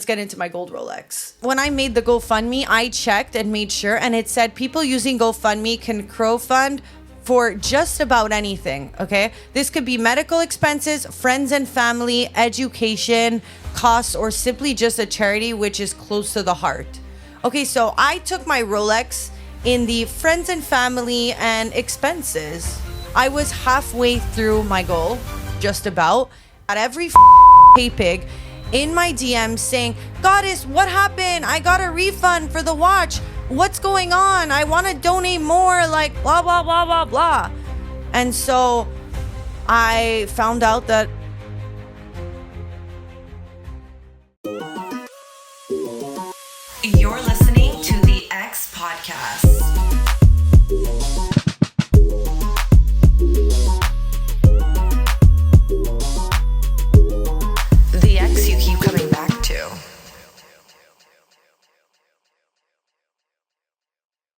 Let's get into my gold Rolex. When I made the GoFundMe, I checked and made sure, and it said people using GoFundMe can crowdfund for just about anything, okay? This could be medical expenses, friends and family, education, costs, or simply just a charity which is close to the heart. Okay, so I took my Rolex in the friends and family and expenses. I was halfway through my goal, just about. At every pay pig in my DM saying, "Goddess, what happened? I got a refund for the watch. What's going on? I want to donate more," like blah, blah, blah, blah, blah. And so I found out that you're listening to the X Podcast. The X you keep coming back to.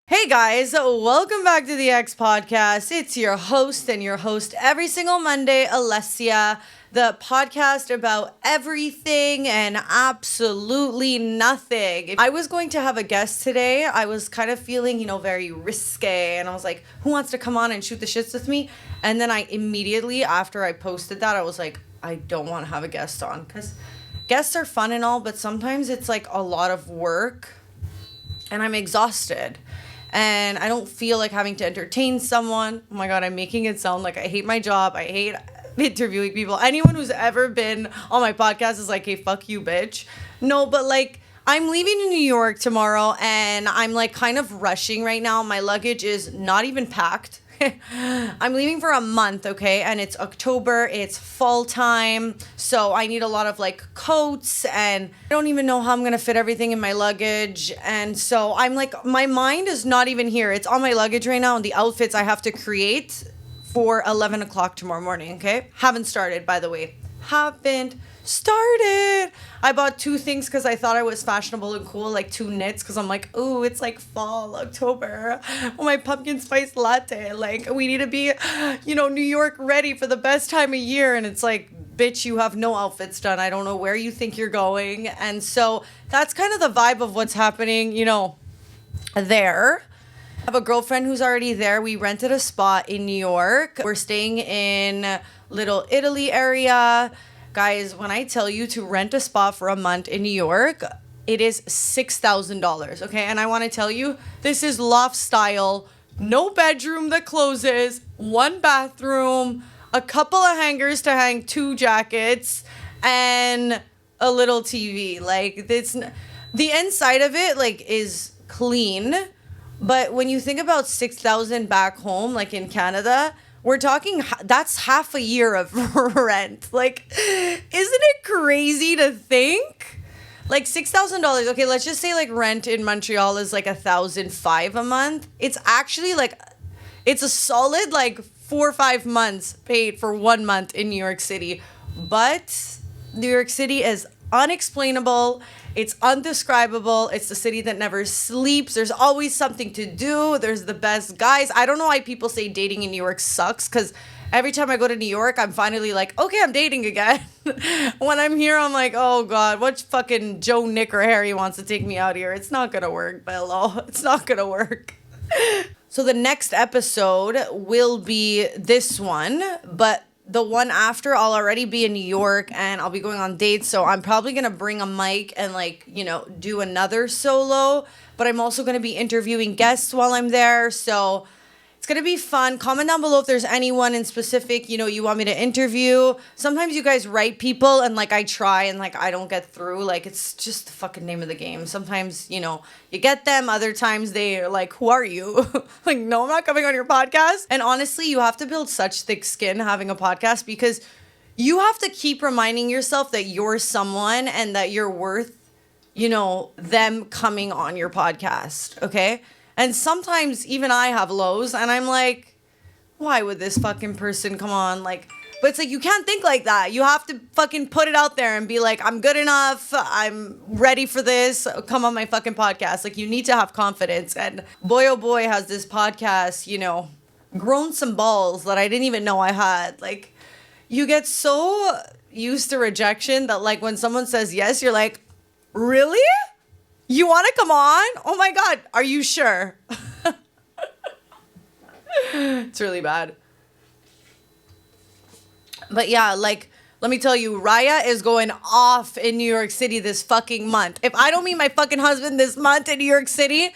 Hey guys, welcome back to the X Podcast. It's your host every single Monday, Alessia, the podcast about everything and absolutely nothing. I was going to have a guest today. I was kind of feeling, very risque, and I was like, who wants to come on and shoot the shits with me? And then I immediately, after I posted that, I was like, I don't want to have a guest on, because guests are fun and all, but sometimes it's like a lot of work and I'm exhausted. And I don't feel like having to entertain someone. Oh my God, I'm making it sound like I hate my job. I hate interviewing people. Anyone who's ever been on my podcast is like, hey, fuck you, bitch. No, but like, I'm leaving to New York tomorrow and I'm like kind of rushing right now. My luggage is not even packed. I'm leaving for a month, okay? And it's October, it's fall time. So I need a lot of like coats, and I don't even know how I'm gonna fit everything in my luggage. And so I'm like, my mind is not even here. It's on my luggage right now, and the outfits I have to create for 11 o'clock tomorrow morning, okay? Haven't started, by the way. Haven't started. I bought 2 things because I thought I was fashionable and cool, like 2 knits, because I'm like, ooh, it's like fall, October. Oh, my pumpkin spice latte. Like, we need to be, New York ready for the best time of year. And it's like, bitch, you have no outfits done. I don't know where you think you're going. And so that's kind of the vibe of what's happening, there. I have a girlfriend who's already there. We rented a spot in New York. We're staying in Little Italy area. Guys, when I tell you to rent a spot for a month in New York, it is $6,000, okay? And I want to tell you, this is loft style, no bedroom that closes, 1 bathroom, a couple of hangers to hang 2 jackets, and a little TV. Like, the inside of it, like, is clean. But when you think about 6,000 back home, like in Canada, we're talking, that's half a year of rent. Like, isn't it crazy to think? Like $6,000. Okay, let's just say like rent in Montreal is like $1,500 a month. It's actually like, it's a solid like 4 or 5 months paid for 1 month in New York City. But New York City is unexplainable. It's undescribable. It's the city that never sleeps. There's always something to do. There's the best guys. I don't know why people say dating in New York sucks, because every time I go to New York, I'm finally like, okay, I'm dating again. When I'm here, I'm like, oh God, what fucking Joe, Nick, or Harry wants to take me out here? It's not going to work, Bello. It's not going to work. So the next episode will be this one, but the one after, I'll already be in New York and I'll be going on dates. So I'm probably going to bring a mic and do another solo. But I'm also going to be interviewing guests while I'm there. So it's going to be fun. Comment down below if there's anyone in specific, you want me to interview. Sometimes you guys write people and I try and I don't get through. It's just the fucking name of the game. Sometimes, you get them. Other times they're like, who are you? No, I'm not coming on your podcast. And honestly, you have to build such thick skin having a podcast, because you have to keep reminding yourself that you're someone and that you're worth, them coming on your podcast. Okay. And sometimes even I have lows and I'm like, why would this fucking person come on? But it's you can't think like that. You have to fucking put it out there and be like, I'm good enough. I'm ready for this. Come on my fucking podcast. You need to have confidence. And boy, oh boy, has this podcast, grown some balls that I didn't even know I had. You get so used to rejection that when someone says yes, you're like, Really? You want to come on? Oh my God. Are you sure? It's really bad. But yeah, like, let me tell you, Raya is going off in New York City this fucking month. If I don't meet my fucking husband this month in New York City,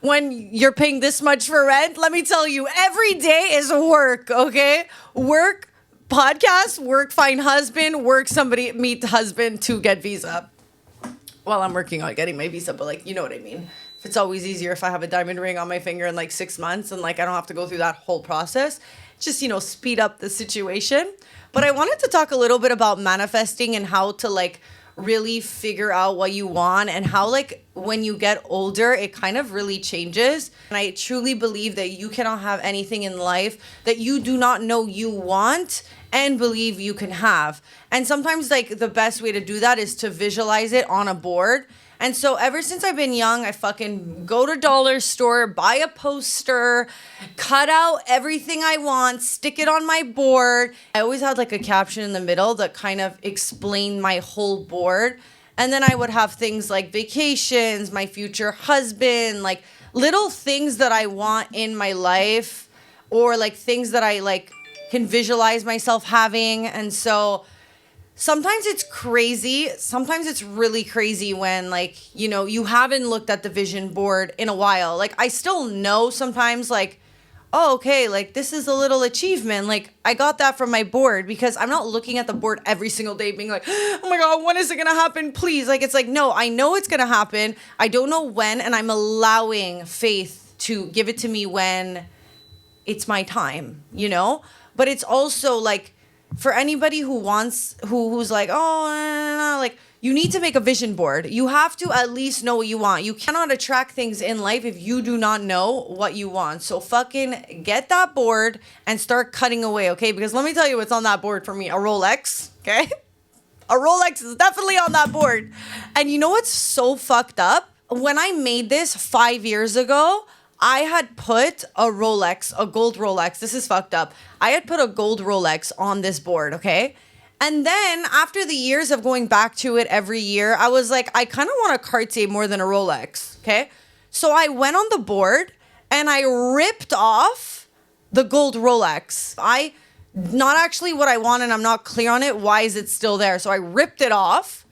when you're paying this much for rent, let me tell you, every day is work, okay? Work, podcast, work, find husband, work, somebody, meet husband to get visa. Well, I'm working on getting my visa, but like, you know what I mean? It's always easier if I have a diamond ring on my finger in like 6 months and like I don't have to go through that whole process. Just, speed up the situation. But I wanted to talk a little bit about manifesting and how to like really figure out what you want and how like when you get older, it kind of really changes. And I truly believe that you cannot have anything in life that you do not know you want and believe you can have. And sometimes like the best way to do that is to visualize it on a board. And so ever since I've been young, I fucking go to dollar store, buy a poster, cut out everything I want, stick it on my board. I always had like a caption in the middle that kind of explained my whole board. And then I would have things like vacations, my future husband, like little things that I want in my life or like things that I like can visualize myself having. And so sometimes it's crazy. Sometimes it's really crazy when like, you haven't looked at the vision board in a while. Like I still know sometimes like, oh, okay, like this is a little achievement. Like I got that from my board because I'm not looking at the board every single day being like, oh my God, when is it going to happen? Please. Like, it's like, no, I know it's going to happen. I don't know when. And I'm allowing faith to give it to me when it's my time, But it's also like, for anybody who wants, who's like, oh, like, you need to make a vision board. You have to at least know what you want. You cannot attract things in life if you do not know what you want. So fucking get that board and start cutting away, okay? Because let me tell you what's on that board for me. A Rolex, okay? A Rolex is definitely on that board. And you know what's so fucked up? When I made this 5 years ago, I had put a Rolex, a gold Rolex. This is fucked up. I had put a gold Rolex on this board, okay? And then after the years of going back to it every year, I was like, I kind of want a Cartier more than a Rolex, okay? So I went on the board and I ripped off the gold Rolex. Not actually what I want, and I'm not clear on it. Why is it still there? So I ripped it off.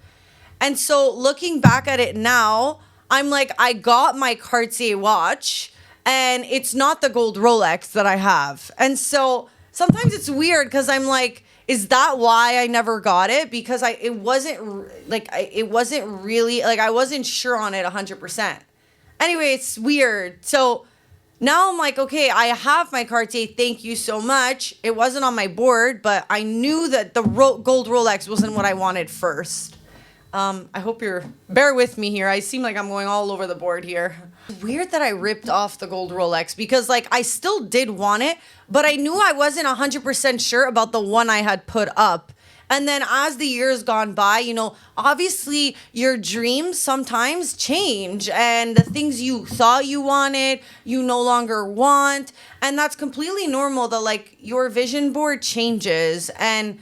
And so looking back at it now, I'm like, I got my Cartier watch and it's not the gold Rolex that I have. And so sometimes it's weird because I'm like, is that why I never got it? Because it wasn't really, like, I wasn't sure on it 100%. Anyway, it's weird. So now I'm like, okay, I have my Cartier. Thank you so much. It wasn't on my board, but I knew that the gold Rolex wasn't what I wanted first. I hope bear with me here. I seem like I'm going all over the board here. Weird that I ripped off the gold Rolex because like I still did want it, but I knew I wasn't 100% sure about the one I had put up. And then as the years gone by, obviously your dreams sometimes change and the things you thought you wanted, you no longer want. And that's completely normal that like your vision board changes. And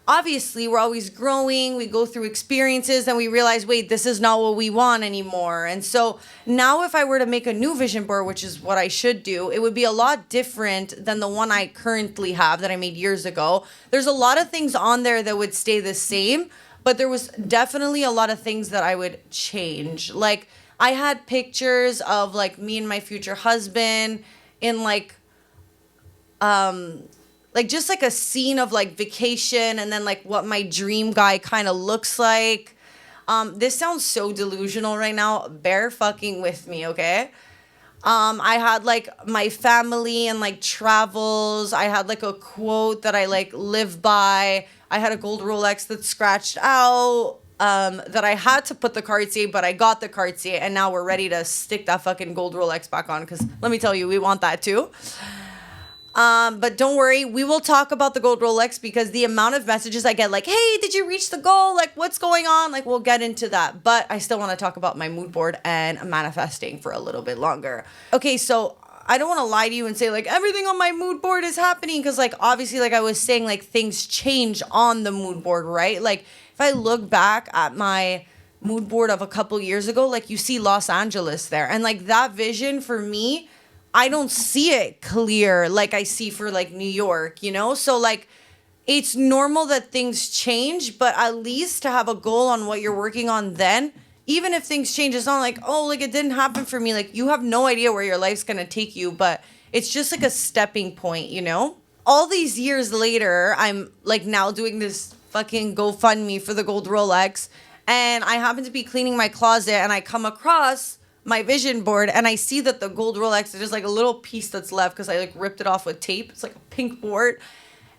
obviously, we're always growing. We go through experiences and we realize, wait, this is not what we want anymore. And so now if I were to make a new vision board, which is what I should do, it would be a lot different than the one I currently have that I made years ago. There's a lot of things on there that would stay the same, but there was definitely a lot of things that I would change. Like I had pictures of like me and my future husband in like just like a scene of like vacation and then like what my dream guy kind of looks like. This sounds so delusional right now. Bear fucking with me, okay? I had like my family and like travels. I had like a quote that I like live by. I had a gold Rolex that's scratched out that I had to put the Cartier, but I got the Cartier and now we're ready to stick that fucking gold Rolex back on because let me tell you, we want that too. But don't worry, we will talk about the gold Rolex because the amount of messages I get like, hey, did you reach the goal? Like, what's going on? Like, we'll get into that. But I still want to talk about my mood board and manifesting for a little bit longer. Okay, so I don't want to lie to you and say like everything on my mood board is happening because like obviously like I was saying like things change on the mood board, right? Like if I look back at my mood board of a couple years ago, like you see Los Angeles there. And like that vision for me, I don't see it clear like I see for like New York, you know? So like it's normal that things change, but at least to have a goal on what you're working on then, even if things change, it's not like, oh, like it didn't happen for me. Like you have no idea where your life's gonna take you, but it's just like a stepping point, you know? All these years later, I'm like now doing this fucking GoFundMe for the Gold Rolex. And I happen to be cleaning my closet and I come across my vision board and I see that the Gold Rolex, there's like a little piece that's left because I like ripped it off with tape. It's like a pink board.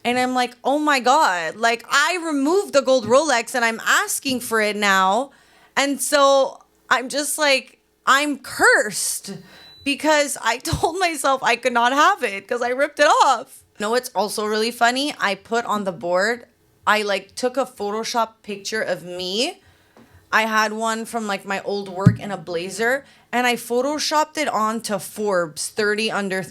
And I'm like, oh my God, like I removed the Gold Rolex and I'm asking for it now. And so I'm just like, I'm cursed because I told myself I could not have it because I ripped it off. No, it's also really funny. I put on the board, I like took a Photoshop picture of me. I had one from like my old work in a blazer and I Photoshopped it onto Forbes 30 under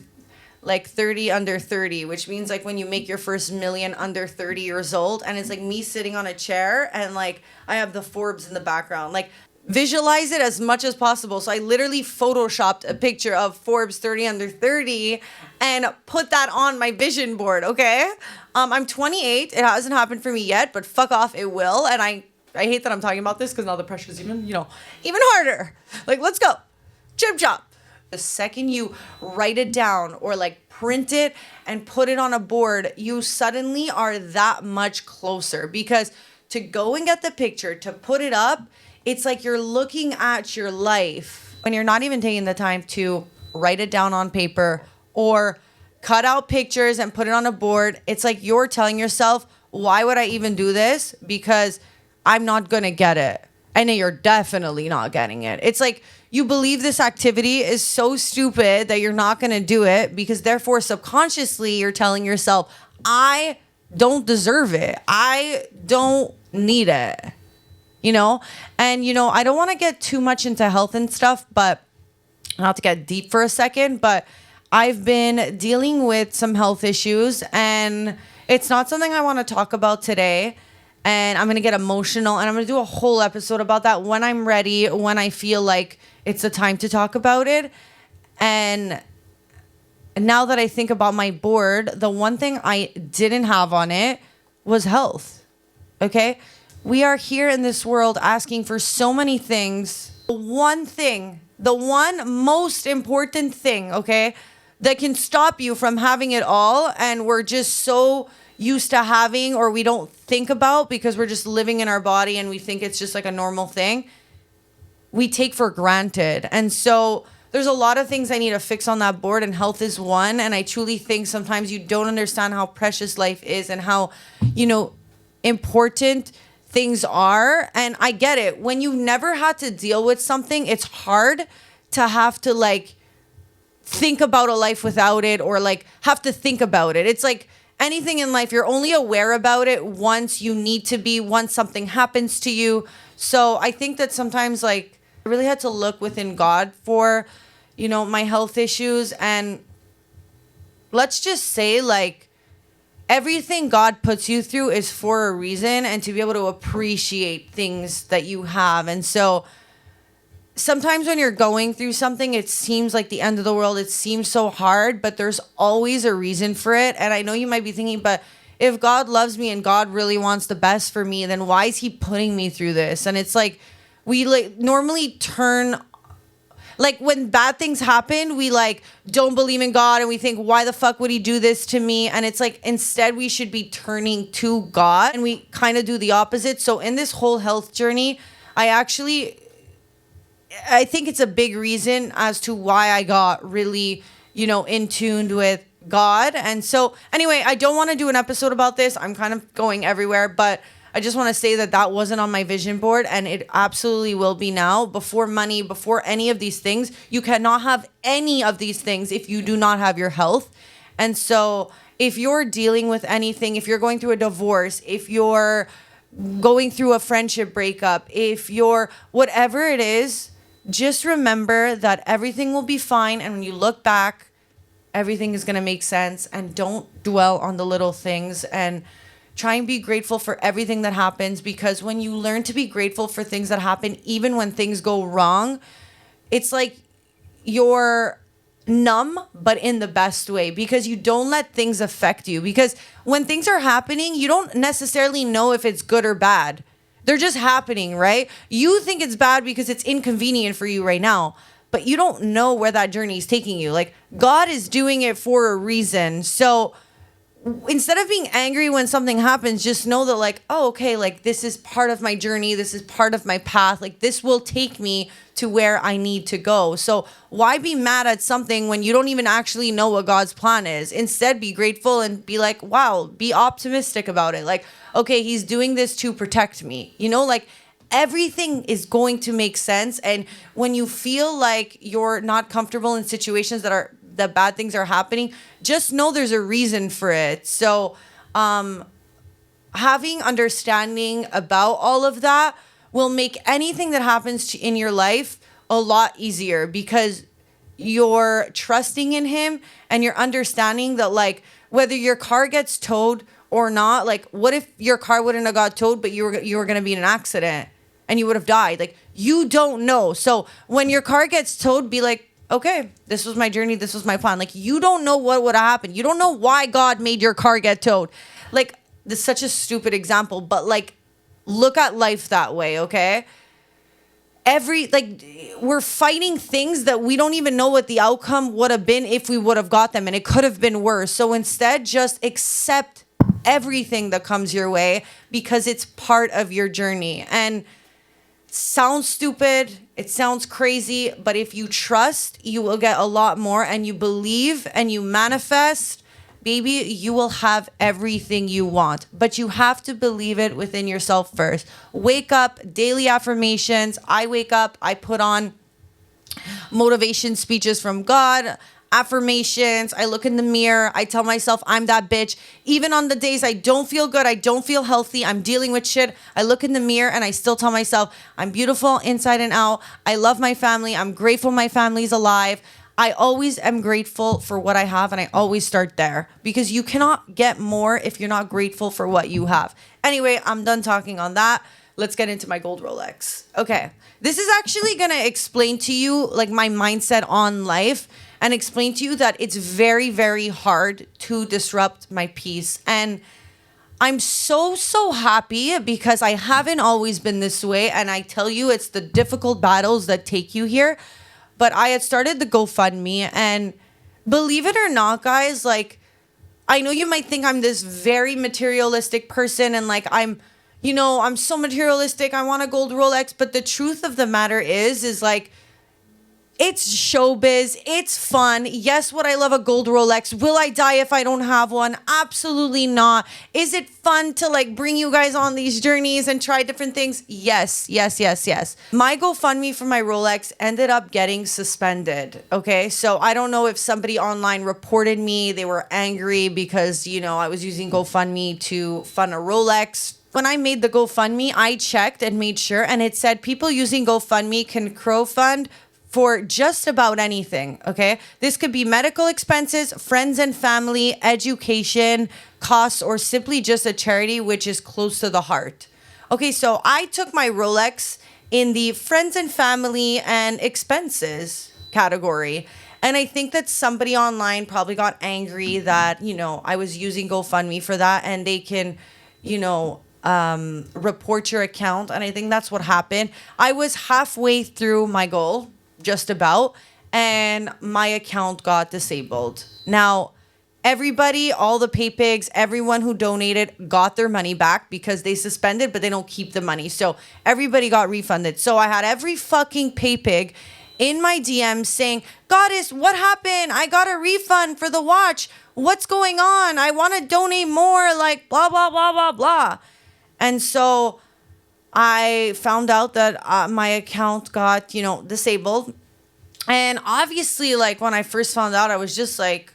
30, which means like when you make your first million under 30 years old, and it's like me sitting on a chair and like I have the Forbes in the background. Like visualize it as much as possible. So I literally Photoshopped a picture of Forbes 30 under 30 and put that on my vision board, okay? I'm 28. It hasn't happened for me yet, but fuck off, it will. And I hate that I'm talking about this because now the pressure's even harder. Like, let's go. Chip chop. The second you write it down or like print it and put it on a board, you suddenly are that much closer, because to go and get the picture, to put it up, it's like you're looking at your life when you're not even taking the time to write it down on paper or cut out pictures and put it on a board. It's like you're telling yourself, why would I even do this? Because I'm not going to get it. And you're definitely not getting it. It's like you believe this activity is so stupid that you're not going to do it, because therefore subconsciously you're telling yourself, I don't deserve it. I don't need it. You know? And, I don't want to get too much into health and stuff, but not to get deep for a second, but I've been dealing with some health issues and it's not something I want to talk about today. And I'm going to get emotional and I'm going to do a whole episode about that when I'm ready, when I feel like it's the time to talk about it. And now that I think about my board, the one thing I didn't have on it was health. Okay? We are here in this world asking for so many things. The one most important thing, okay, that can stop you from having it all, and we're just so used to having, or we don't think about because we're just living in our body and we think it's just like a normal thing, we take for granted. And so there's a lot of things I need to fix on that board, and health is one. And I truly think sometimes you don't understand how precious life is and how, important things are. And I get it. When you've never had to deal with something, it's hard to have to like think about a life without it, or like have to think about it. It's like anything in life, you're only aware about it once something happens to you. So I think that sometimes like I really had to look within God for, my health issues. And let's just say like everything God puts you through is for a reason, and to be able to appreciate things that you have. And so sometimes when you're going through something, it seems like the end of the world. It seems so hard, but there's always a reason for it. And I know you might be thinking, but if God loves me and God really wants the best for me, then why is he putting me through this? And it's like, we like normally turn, like when bad things happen, we like don't believe in God and we think, why the fuck would he do this to me? And it's like, instead we should be turning to God, and we kind of do the opposite. So in this whole health journey, I think it's a big reason as to why I got really, in tune with God. And so anyway, I don't want to do an episode about this. I'm kind of going everywhere, but I just want to say that wasn't on my vision board, and it absolutely will be now. Before money, before any of these things, you cannot have any of these things if you do not have your health. And so if you're dealing with anything, if you're going through a divorce, if you're going through a friendship breakup, if you're whatever it is, just remember that everything will be fine. And when you look back, everything is going to make sense. And don't dwell on the little things. And try and be grateful for everything that happens, because when you learn to be grateful for things that happen, even when things go wrong, it's like you're numb, but in the best way, because you don't let things affect you. Because when things are happening, you don't necessarily know if it's good or bad. They're just happening, right? You think it's bad because it's inconvenient for you right now, but you don't know where that journey is taking you. Like, God is doing it for a reason. So instead of being angry when something happens, just know that, like, oh, okay, like, this is part of my journey. This is part of my path. Like, this will take me to where I need to go. So why be mad at something when you don't even actually know what God's plan is? Instead, be grateful and be like, wow, be optimistic about it. Like, okay, he's doing this to protect me. You know, like, everything is going to make sense. And when you feel like you're not comfortable in situations that bad things are happening, just know there's a reason for it. So having understanding about all of that will make anything that happens in your life a lot easier, because you're trusting in him and you're understanding that, like, whether your car gets towed or not, like, what if your car wouldn't have got towed, but you were going to be in an accident and you would have died? Like, you don't know. So when your car gets towed, be like, okay, this was my journey. This was my plan. Like, you don't know what would have happened. You don't know why God made your car get towed. Like, this is such a stupid example, but, like, look at life that way, okay? We're fighting things that we don't even know what the outcome would have been if we would have got them, and it could have been worse. So instead, just accept everything that comes your way, because it's part of your journey. And sounds stupid, it sounds crazy, but if you trust, you will get a lot more, and you believe and you manifest, baby, you will have everything you want. But you have to believe it within yourself first. Wake up, daily affirmations. I wake up, I put on motivation speeches from God, affirmations. I look in the mirror. I tell myself I'm that bitch. Even on the days I don't feel good, I don't feel healthy, I'm dealing with shit, I look in the mirror and I still tell myself I'm beautiful inside and out. I love my family. I'm grateful my family's alive. I always am grateful for what I have, and I always start there, because you cannot get more if you're not grateful for what you have. Anyway, I'm done talking on that. Let's get into my gold Rolex. Okay. This is actually going to explain to you, like, my mindset on life, and explain to you that it's very, very hard to disrupt my peace. And I'm so happy, because I haven't always been this way. And I tell you, it's the difficult battles that take you here. But I had started the GoFundMe, and believe it or not, guys, like, I know you might think I'm this very materialistic person, and, like, I'm so materialistic, I want a gold Rolex. But the truth of the matter is like, it's showbiz. It's fun. Yes, would I love a gold Rolex? Will I die if I don't have one? Absolutely not. Is it fun to, like, bring you guys on these journeys and try different things? Yes. My GoFundMe for my Rolex ended up getting suspended. Okay, so I don't know if somebody online reported me. They were angry because, I was using GoFundMe to fund a Rolex. When I made the GoFundMe, I checked and made sure, and it said people using GoFundMe can crowdfund for just about anything, okay? This could be medical expenses, friends and family, education, costs, or simply just a charity which is close to the heart. Okay, so I took my Rolex in the friends and family and expenses category. And I think that somebody online probably got angry that, I was using GoFundMe for that, and they can, report your account. And I think that's what happened. I was halfway through my goal, just about, and my account got disabled. Now, everybody, all the pay pigs, everyone who donated got their money back, because they suspended, but they don't keep the money. So everybody got refunded. So I had every fucking pay pig in my DMs saying, Goddess, what happened? I got a refund for the watch. What's going on? I want to donate more, like, blah, blah, blah, blah, blah. And so I found out that my account got, disabled. And obviously, like, when I first found out, I was just like,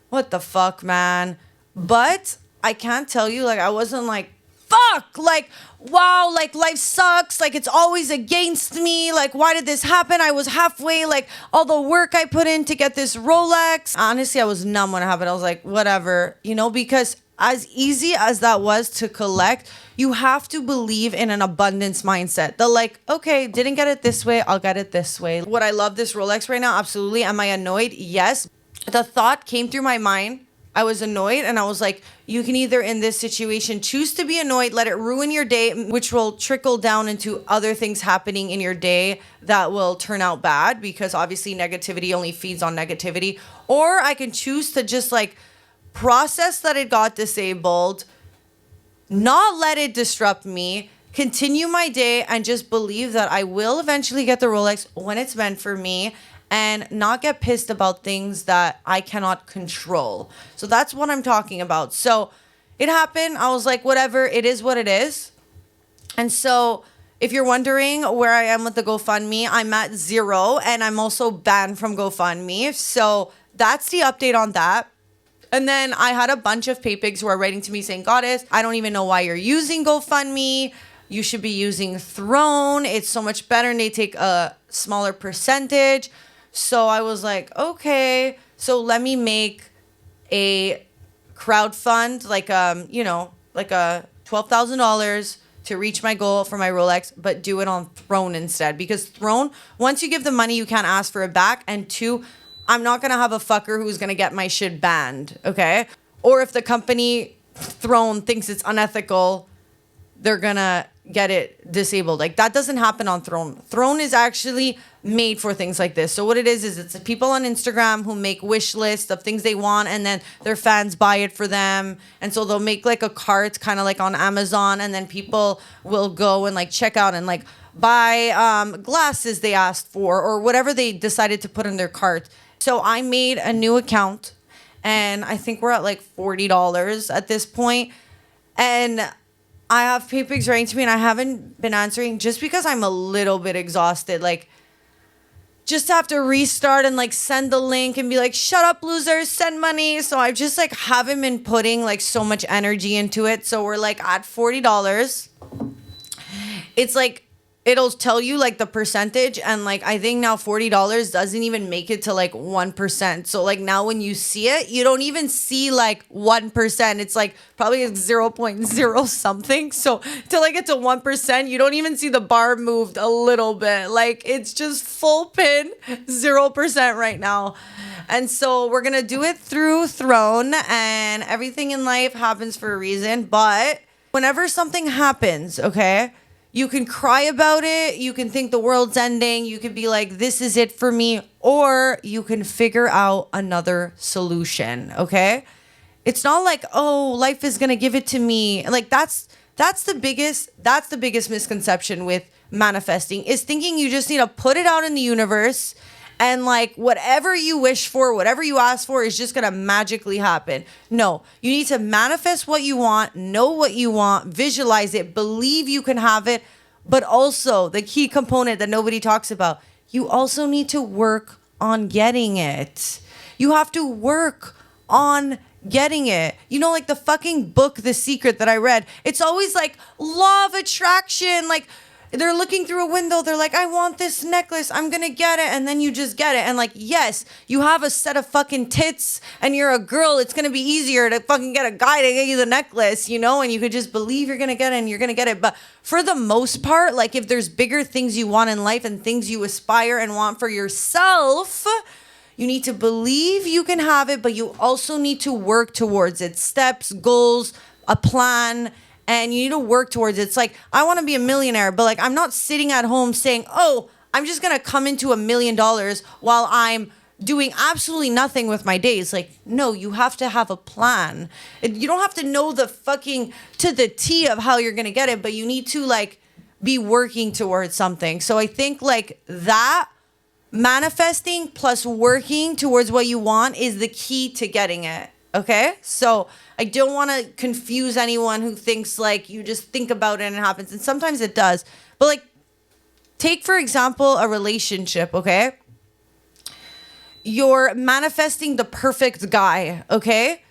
what the fuck, man? But I can't tell you, like, I wasn't like, fuck, like, wow, like, life sucks. Like, it's always against me. Like, why did this happen? I was halfway, like, all the work I put in to get this Rolex. Honestly, I was numb when it happened. I was like, whatever, because as easy as that was to collect, you have to believe in an abundance mindset. They're like, okay, didn't get it this way, I'll get it this way. Would I love this Rolex right now? Absolutely. Am I annoyed? Yes. The thought came through my mind. I was annoyed, and I was like, you can either in this situation choose to be annoyed, let it ruin your day, which will trickle down into other things happening in your day that will turn out bad, because obviously negativity only feeds on negativity. Or I can choose to just like process that it got disabled, not let it disrupt me, continue my day, and just believe that I will eventually get the Rolex when it's meant for me, and not get pissed about things that I cannot control. So that's what I'm talking about. So it happened. I was like, whatever, it is what it is. And so if you're wondering where I am with the GoFundMe, I'm at 0, and I'm also banned from GoFundMe. So that's the update on that. And then I had a bunch of paypigs who are writing to me saying, Goddess, I don't even know why you're using GoFundMe. You should be using Throne. It's so much better, and they take a smaller percentage. So I was like, okay, so let me make a crowdfund, like a $12,000 to reach my goal for my Rolex, but do it on Throne instead. Because Throne, once you give the money, you can't ask for it back. And 2, I'm not going to have a fucker who's going to get my shit banned, okay? Or if the company Throne thinks it's unethical, they're going to get it disabled. Like, that doesn't happen on Throne. Throne is actually made for things like this. So what it is it's people on Instagram who make wish lists of things they want, and then their fans buy it for them. And so they'll make like a cart, kind of like on Amazon, and then people will go and like check out and like buy glasses they asked for, or whatever they decided to put in their cart. So I made a new account, and I think we're at like $40 at this point. And I have paypigs writing to me, and I haven't been answering just because I'm a little bit exhausted. Like, just have to restart and like send the link and be like, shut up, losers, send money. So I just like haven't been putting like so much energy into it. So we're like at $40. It's like, it'll tell you like the percentage, and like I think now $40 doesn't even make it to like 1%. So like now when you see it, you don't even see like 1%. It's like probably 0.0 something. So till I get to 1%, you don't even see the bar moved a little bit. Like, it's just full pin 0% right now. And so we're gonna do it through Throne, and everything in life happens for a reason. But whenever something happens, okay, you can cry about it. You can think the world's ending. You could be like, this is it for me. Or you can figure out another solution, okay? It's not like, oh, life is going to give it to me. Like, that's the biggest misconception with manifesting, is thinking you just need to put it out in the universe, and like whatever you wish for, whatever you ask for is just going to magically happen. No, you need to manifest what you want, know what you want, visualize it, believe you can have it. But also the key component that nobody talks about, you also need to work on getting it. You have to work on getting it. You know, like the fucking book, The Secret, that I read, it's always like law of attraction. Like, they're looking through a window. They're like, I want this necklace. I'm going to get it. And then you just get it. And like, yes, you have a set of fucking tits and you're a girl. It's going to be easier to fucking get a guy to get you the necklace, you know, and you could just believe you're going to get it and you're going to get it. But for the most part, like if there's bigger things you want in life and things you aspire and want for yourself, you need to believe you can have it, but you also need to work towards it. Steps, goals, a plan. And you need to work towards it. It's like, I want to be a millionaire, but like, I'm not sitting at home saying, oh, I'm just going to come into $1 million while I'm doing absolutely nothing with my days. Like, no, you have to have a plan. You don't have to know the fucking to the T of how you're going to get it, but you need to like be working towards something. So I think like that manifesting plus working towards what you want is the key to getting it. Okay? So I don't want to confuse anyone who thinks like you just think about it and it happens. And sometimes it does. But like, take for example, a relationship, okay? You're manifesting the perfect guy, okay?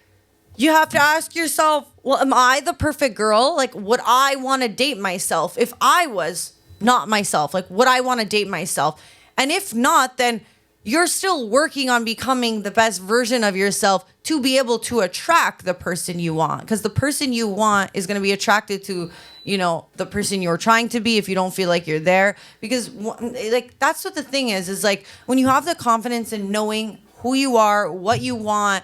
You have to ask yourself, well, am I the perfect girl? Like, would I want to date myself? If I was not myself, like, would I want to date myself? And if not, then you're still working on becoming the best version of yourself to be able to attract the person you want. Because the person you want is going to be attracted to, the person you're trying to be if you don't feel like you're there. Because like, that's what the thing is like when you have the confidence in knowing who you are, what you want,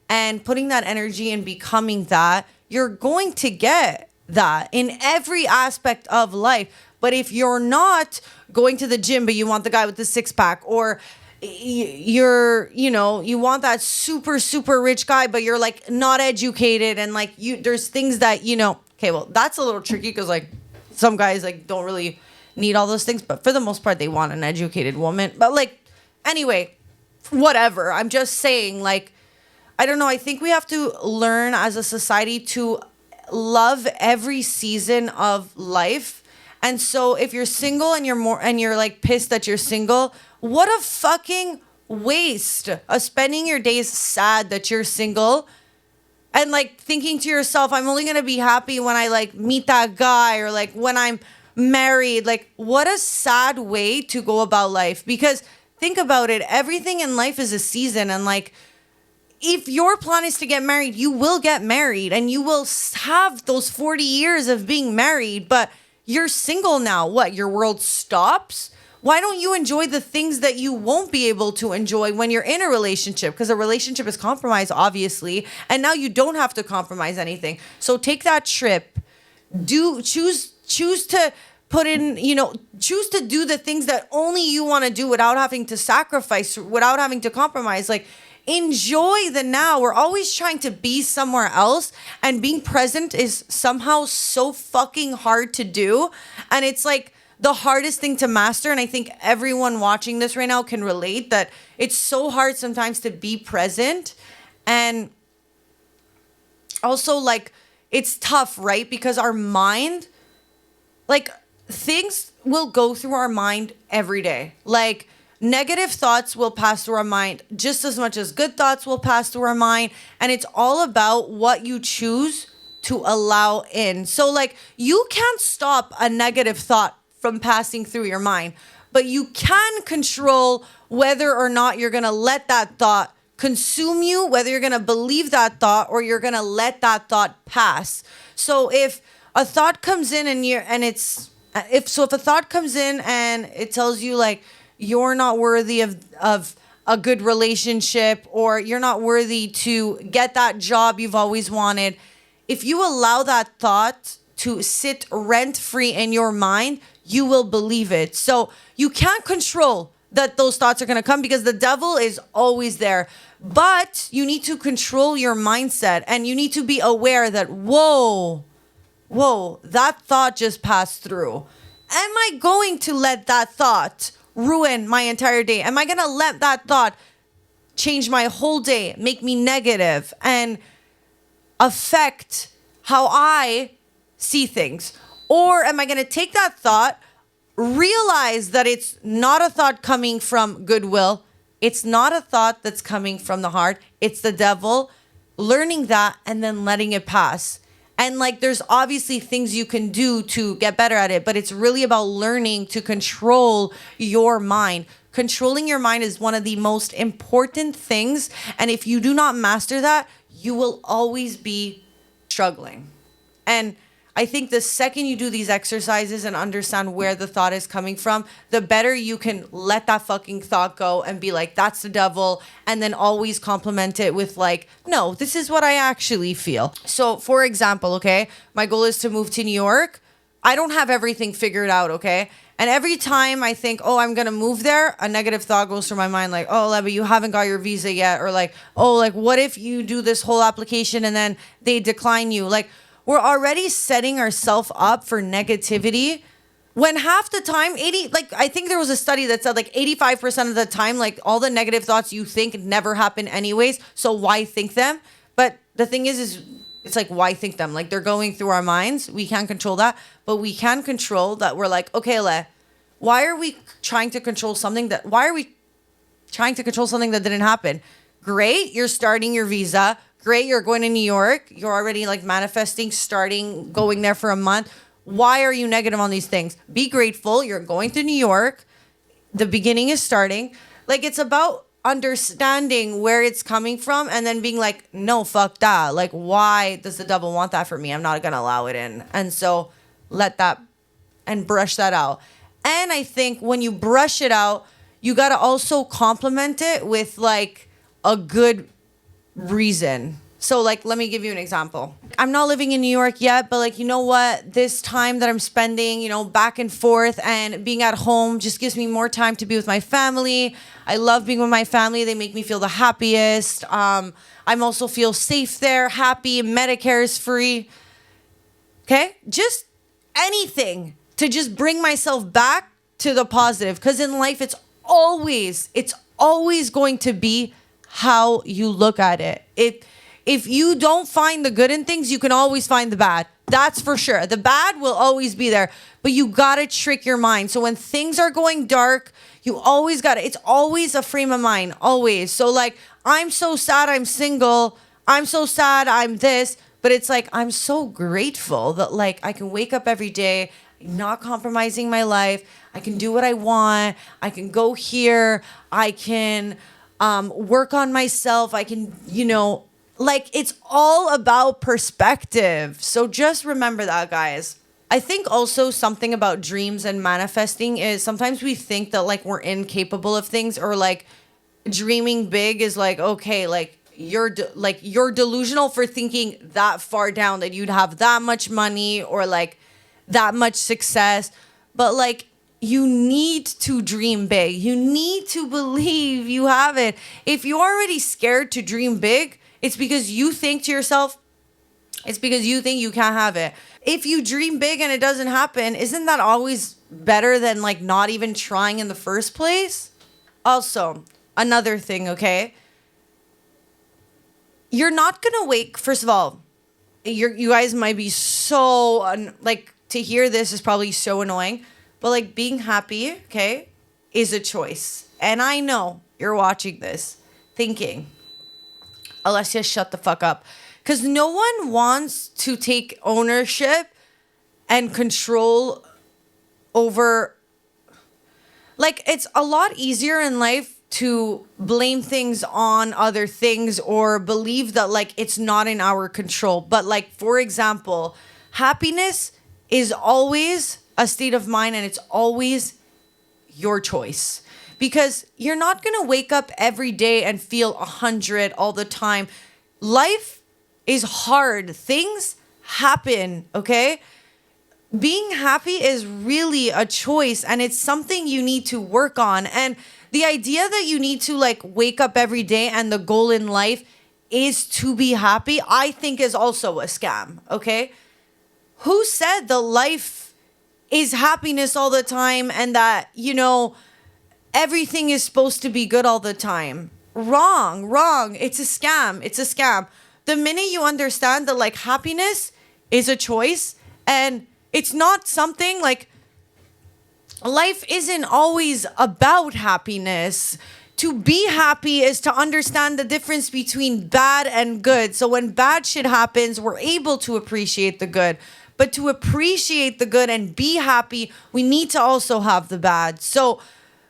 and putting that energy and becoming that, you're going to get that in every aspect of life. But if you're not going to the gym, but you want the guy with the six pack, or you want that super, super rich guy, but you're like not educated, and like there's things that, okay, well, that's a little tricky because like some guys like don't really need all those things, but for the most part, they want an educated woman. But like, anyway, whatever. I'm just saying, like, I don't know. I think we have to learn as a society to love every season of life. And so if you're single and you're like pissed that you're single, what a fucking waste of spending your days sad that you're single and like thinking to yourself, I'm only going to be happy when I like meet that guy, or like when I'm married. Like, what a sad way to go about life. Because think about it, everything in life is a season. And like, if your plan is to get married, you will get married and you will have those 40 years of being married, but you're single now. What? Your world stops? Why don't you enjoy the things that you won't be able to enjoy when you're in a relationship? Because a relationship is compromise, obviously, and now you don't have to compromise anything. So take that trip. Choose to put in, choose to do the things that only you want to do without having to sacrifice, without having to compromise. Like, enjoy the now. We're always trying to be somewhere else, and being present is somehow so fucking hard to do. And it's like the hardest thing to master. And I think everyone watching this right now can relate that it's so hard sometimes to be present. And also, like, it's tough, right? Because our mind, like, things will go through our mind every day. Like, negative thoughts will pass through our mind just as much as good thoughts will pass through our mind. And it's all about what you choose to allow in. So like, you can't stop a negative thought from passing through your mind, but you can control whether or not you're going to let that thought consume you, whether you're going to believe that thought or you're going to let that thought pass. So if a thought comes in if a thought comes in and it tells you like, you're not worthy of a good relationship, or you're not worthy to get that job you've always wanted. If you allow that thought to sit rent-free in your mind, you will believe it. So you can't control that those thoughts are going to come because the devil is always there. But you need to control your mindset, and you need to be aware that, whoa, that thought just passed through. Am I going to let that thought ruin my entire day? Am I going to let that thought change my whole day, make me negative, and affect how I see things? Or am I going to take that thought, realize that it's not a thought coming from goodwill, it's not a thought that's coming from the heart, it's the devil, learning that and then letting it pass? And like, there's obviously things you can do to get better at it, but it's really about learning to control your mind. Controlling your mind is one of the most important things. And if you do not master that, you will always be struggling. And I think the second you do these exercises and understand where the thought is coming from, the better you can let that fucking thought go and be like, that's the devil. And then always complement it with like, no, this is what I actually feel. So for example, okay, my goal is to move to New York. I don't have everything figured out, okay? And every time I think, oh, I'm going to move there, a negative thought goes through my mind like, oh, Leva, you haven't got your visa yet. Or like, oh, like, what if you do this whole application and then they decline you? Like, we're already setting ourselves up for negativity when half the time, I think there was a study that said like 85% of the time, like all the negative thoughts you think never happen anyways. So why think them? But the thing is it's like, why think them? Like, they're going through our minds. We can't control that, but we can control that. We're like, okay, why are we trying to control something that didn't happen? Great. You're starting your visa. Great, you're going to New York. You're already like manifesting, starting, going there for a month. Why are you negative on these things? Be grateful. You're going to New York. The beginning is starting. Like, it's about understanding where it's coming from and then being like, no, fuck that. Like, why does the devil want that for me? I'm not going to allow it in. And so let that and brush that out. And I think when you brush it out, you got to also complement it with like a good reason. So like, let me give you an example. I'm not living in New York yet, but like, you know what? This time that I'm spending, you know, back and forth and being at home just gives me more time to be with my family. I love being with my family. They make me feel the happiest. I'm also feel safe there, happy. Medicare is free. Okay? Just anything to just bring myself back to the positive. Because in life, it's always going to be how you look at it. If you don't find the good in things, you can always find the bad. That's for sure. The bad will always be there, but you got to trick your mind. So when things are going dark, you always got to, it's always a frame of mind, always. So like, I'm so sad I'm single. I'm so sad I'm this, but it's like, I'm so grateful that like I can wake up every day, not compromising my life. I can do what I want. I can go here. I can work on myself. I can, like, it's all about perspective. So just remember that, guys. I think also something about dreams and manifesting is sometimes we think that like we're incapable of things, or like dreaming big is like, okay, like you're delusional for thinking that far down that you'd have that much money or like that much success. But like, you need to dream big. You need to believe you have it. If you're already scared to dream big, it's because you think to yourself, it's because you think you can't have it. If you dream big and it doesn't happen, isn't that always better than like not even trying in the first place? Also, another thing, okay? You're not gonna wake, first of all, you guys might be so, like, to hear this is probably so annoying, but like being happy, okay, is a choice. And I know you're watching this thinking, Alessia, shut the fuck up. Because no one wants to take ownership and control over, like, it's a lot easier in life to blame things on other things or believe that like it's not in our control. But like, for example, happiness is always a state of mind, and it's always your choice. Because you're not going to wake up every day and feel 100 all the time. Life is hard. Things happen, okay? Being happy is really a choice, and it's something you need to work on. And the idea that you need to like wake up every day and the goal in life is to be happy, I think is also a scam, okay? Who said the life is happiness all the time and that, everything is supposed to be good all the time? Wrong. It's a scam. The minute you understand that like happiness is a choice and it's not something like, life isn't always about happiness. To be happy is to understand the difference between bad and good. So when bad shit happens, we're able to appreciate the good. But to appreciate the good and be happy, we need to also have the bad. So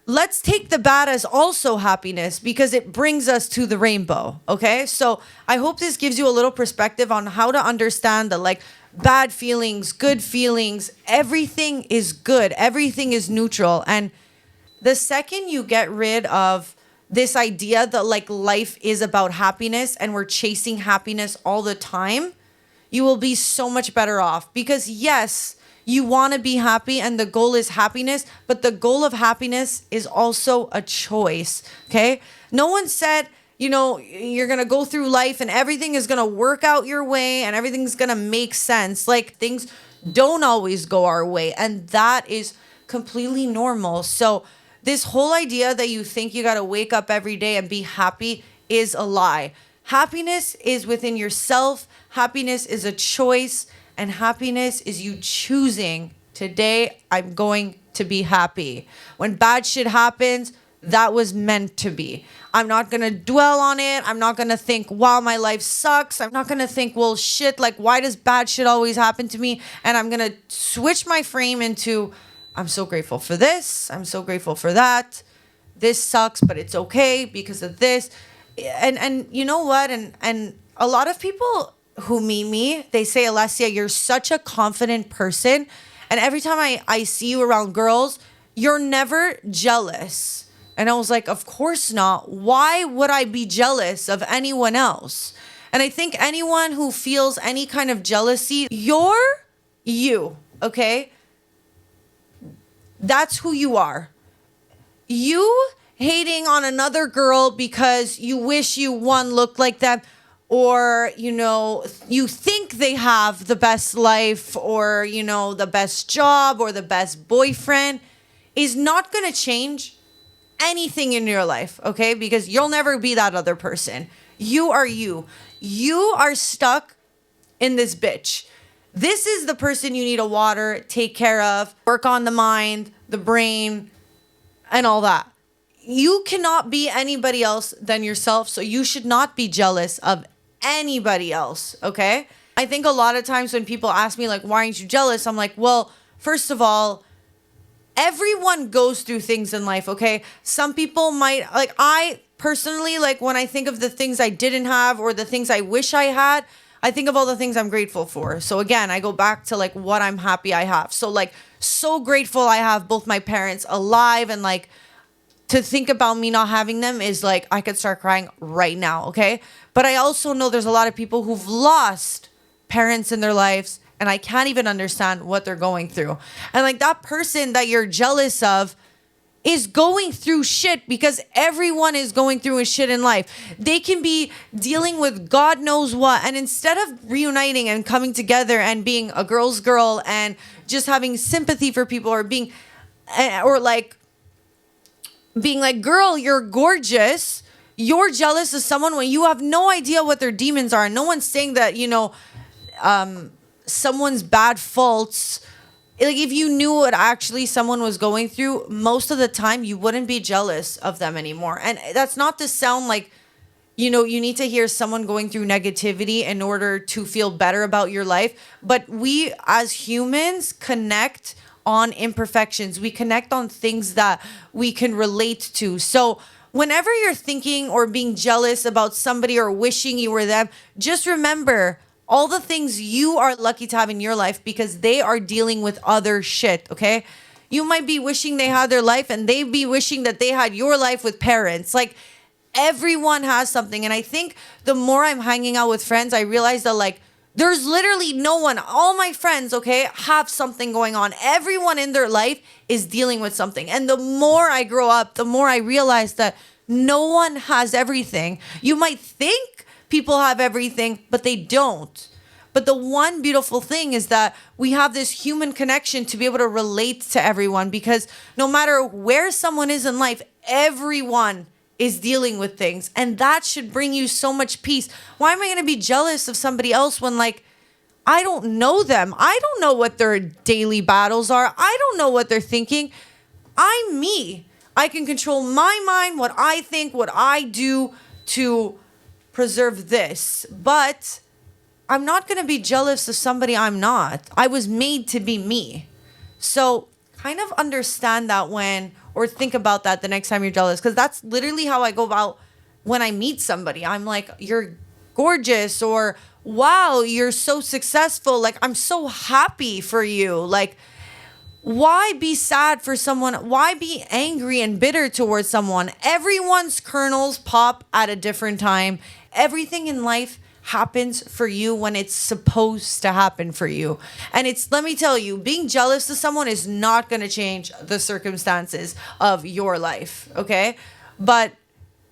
let's take the bad as also happiness because it brings us to the rainbow, okay? So I hope this gives you a little perspective on how to understand that like bad feelings, good feelings, everything is good. Everything is neutral. And the second you get rid of this idea that like life is about happiness and we're chasing happiness all the time, you will be so much better off. Because yes, you want to be happy and the goal is happiness, but the goal of happiness is also a choice, okay? No one said, you're going to go through life and everything is going to work out your way and everything's going to make sense. Like, things don't always go our way, and that is completely normal. So this whole idea that you think you got to wake up every day and be happy is a lie. Happiness is within yourself. Happiness is a choice. And happiness is you choosing, today I'm going to be happy. When bad shit happens, that was meant to be. I'm not going to dwell on it. I'm not going to think, wow, my life sucks. I'm not going to think, well, shit, like, why does bad shit always happen to me? And I'm going to switch my frame into, I'm so grateful for this. I'm so grateful for that. this sucks, but it's okay because of this. And you know what? And a lot of people who meet me, they say, Alessia, you're such a confident person. And every time I see you around girls, you're never jealous. And I was like, of course not. Why would I be jealous of anyone else? And I think anyone who feels any kind of jealousy, you're you, okay? That's who you are. You hating on another girl because you wish you one looked like them, or, you know, you think they have the best life, or, you know, the best job or the best boyfriend, is not going to change anything in your life, okay? Because you'll never be that other person. You are you. You are stuck in this bitch. This is the person you need to water, take care of, work on the mind, the brain, and all that. You cannot be anybody else than yourself, so you should not be jealous of anybody else, okay? I think a lot of times when people ask me, like, why aren't you jealous? I'm like, well, first of all, everyone goes through things in life, okay? Some people might, like, I personally, like, when I think of the things I didn't have or the things I wish I had, I think of all the things I'm grateful for. So again, I go back to, like, what I'm happy I have. So, like, so grateful I have both my parents alive, and, like, to think about me not having them is like, I could start crying right now, okay? But I also know there's a lot of people who've lost parents in their lives, and I can't even understand what they're going through. And like, that person that you're jealous of is going through shit, because everyone is going through a shit in life. They can be dealing with God knows what. And instead of reuniting and coming together and being a girl's girl and just having sympathy for people, or being like, girl, you're gorgeous, you're jealous of someone when you have no idea what their demons are. And no one's saying that, you know, someone's bad faults. Like, if you knew what actually someone was going through, most of the time you wouldn't be jealous of them anymore. And that's not to sound like, you know, you need to hear someone going through negativity in order to feel better about your life. But we as humans connect on imperfections. We connect on things that we can relate to. So whenever you're thinking or being jealous about somebody or wishing you were them, just remember all the things you are lucky to have in your life, because they are dealing with other shit, okay? You might be wishing they had their life, and they be wishing that they had your life with parents. Like, everyone has something. And I think the more I'm hanging out with friends, I realize that, like, there's literally no one. All my friends, okay, have something going on. Everyone in their life is dealing with something. And the more I grow up, the more I realize that no one has everything. You might think people have everything, but they don't. But the one beautiful thing is that we have this human connection to be able to relate to everyone, because no matter where someone is in life, everyone is dealing with things, and that should bring you so much peace. Why am I going to be jealous of somebody else when, like, I don't know them? I don't know what their daily battles are. I don't know what they're thinking. I'm me. I can control my mind, what I think, what I do to preserve this. But I'm not going to be jealous of somebody I'm not. I was made to be me. So kind of understand that or think about that the next time you're jealous, because that's literally how I go about when I meet somebody. I'm like, you're gorgeous, or wow, you're so successful. Like, I'm so happy for you. Like, why be sad for someone? Why be angry and bitter towards someone? Everyone's kernels pop at a different time. Everything in life happens for you when it's supposed to happen for you. And let me tell you, being jealous of someone is not going to change the circumstances of your life, okay? But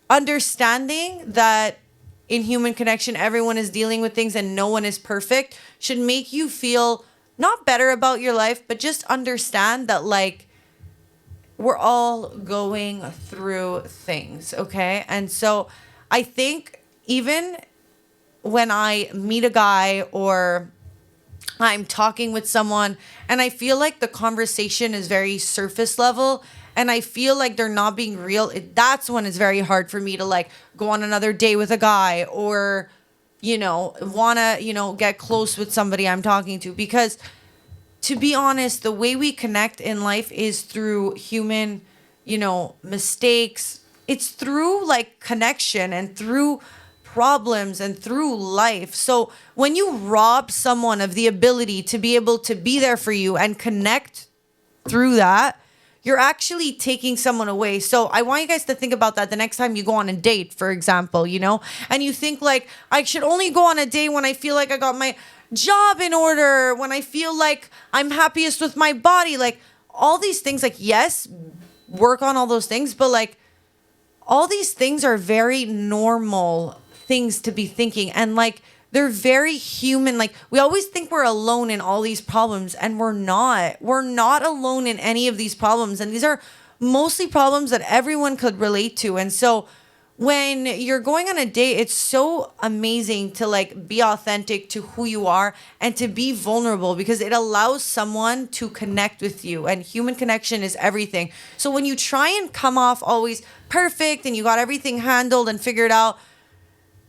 understanding that in human connection, everyone is dealing with things and no one is perfect should make you feel not better about your life, but just understand that, like, we're all going through things, okay? And so I think even when I meet a guy or I'm talking with someone and I feel like the conversation is very surface level and I feel like they're not being real, that's when it's very hard for me to, like, go on another date with a guy or, you know, want to, you know, get close with somebody I'm talking to. Because to be honest, the way we connect in life is through human mistakes. It's through like connection and through problems and through life. So when you rob someone of the ability to be able to be there for you and connect through that, you're actually taking someone away. So I want you guys to think about that the next time you go on a date, for example, and you think like, I should only go on a date when I feel like I got my job in order, when I feel like I'm happiest with my body, like all these things, like, yes, work on all those things, but like all these things are very normal things to be thinking, and like they're very human. Like we always think we're alone in all these problems, and we're not alone in any of these problems, and these are mostly problems that everyone could relate to. And so when you're going on a date, it's so amazing to like be authentic to who you are and to be vulnerable, because it allows someone to connect with you, and human connection is everything. So when you try and come off always perfect and you got everything handled and figured out,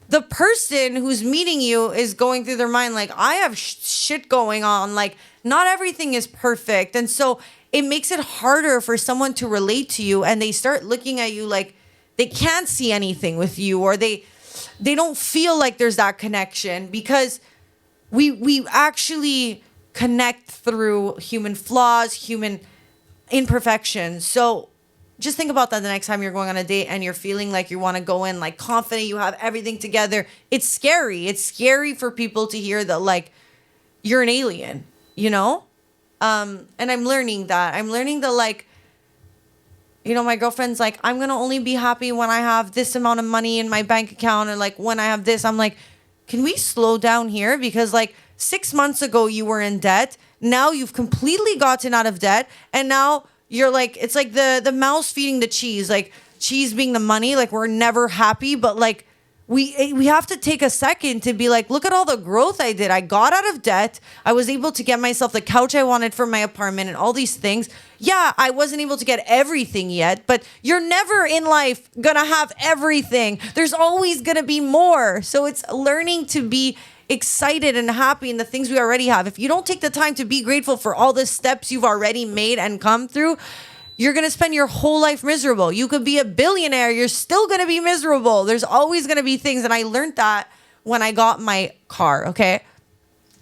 the person who's meeting you is going through their mind like, I have shit going on, like not everything is perfect. And so it makes it harder for someone to relate to you, and they start looking at you like they can't see anything with you, or they don't feel like there's that connection, because we actually connect through human flaws, human imperfections. So just think about that the next time you're going on a date and you're feeling like you want to go in like confident, you have everything together. It's scary. It's scary for people to hear that like you're an alien, And I'm learning that. Like, my girlfriend's like, I'm going to only be happy when I have this amount of money in my bank account, and like when I have this. I'm like, can we slow down here? Because like 6 months ago you were in debt. Now you've completely gotten out of debt, and now you're like, it's like the mouse feeding the cheese, like cheese being the money. Like we're never happy, but like we have to take a second to be like, look at all the growth I did. I got out of debt. I was able to get myself the couch I wanted for my apartment and all these things. Yeah, I wasn't able to get everything yet, but you're never in life gonna have everything. There's always gonna be more. So it's learning to be excited and happy in the things we already have. If you don't take the time to be grateful for all the steps you've already made and come through, you're going to spend your whole life miserable. You could be a billionaire. You're still going to be miserable. There's always going to be things. And I learned that when I got my car, okay?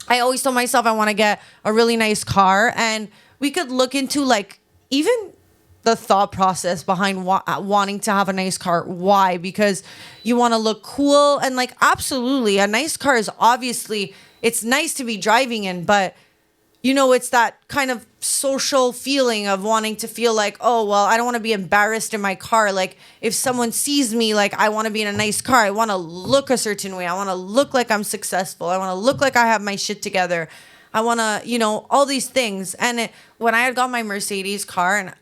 I always told myself I want to get a really nice car. And we could look into like even the thought process behind wanting to have a nice car. Why? Because you want to look cool. And like, absolutely, a nice car is obviously, it's nice to be driving in, but it's that kind of social feeling of wanting to feel like, oh, well, I don't want to be embarrassed in my car. Like if someone sees me, like I want to be in a nice car. I want to look a certain way. I want to look like I'm successful. I want to look like I have my shit together. I want to, all these things. And when I had got my Mercedes car, and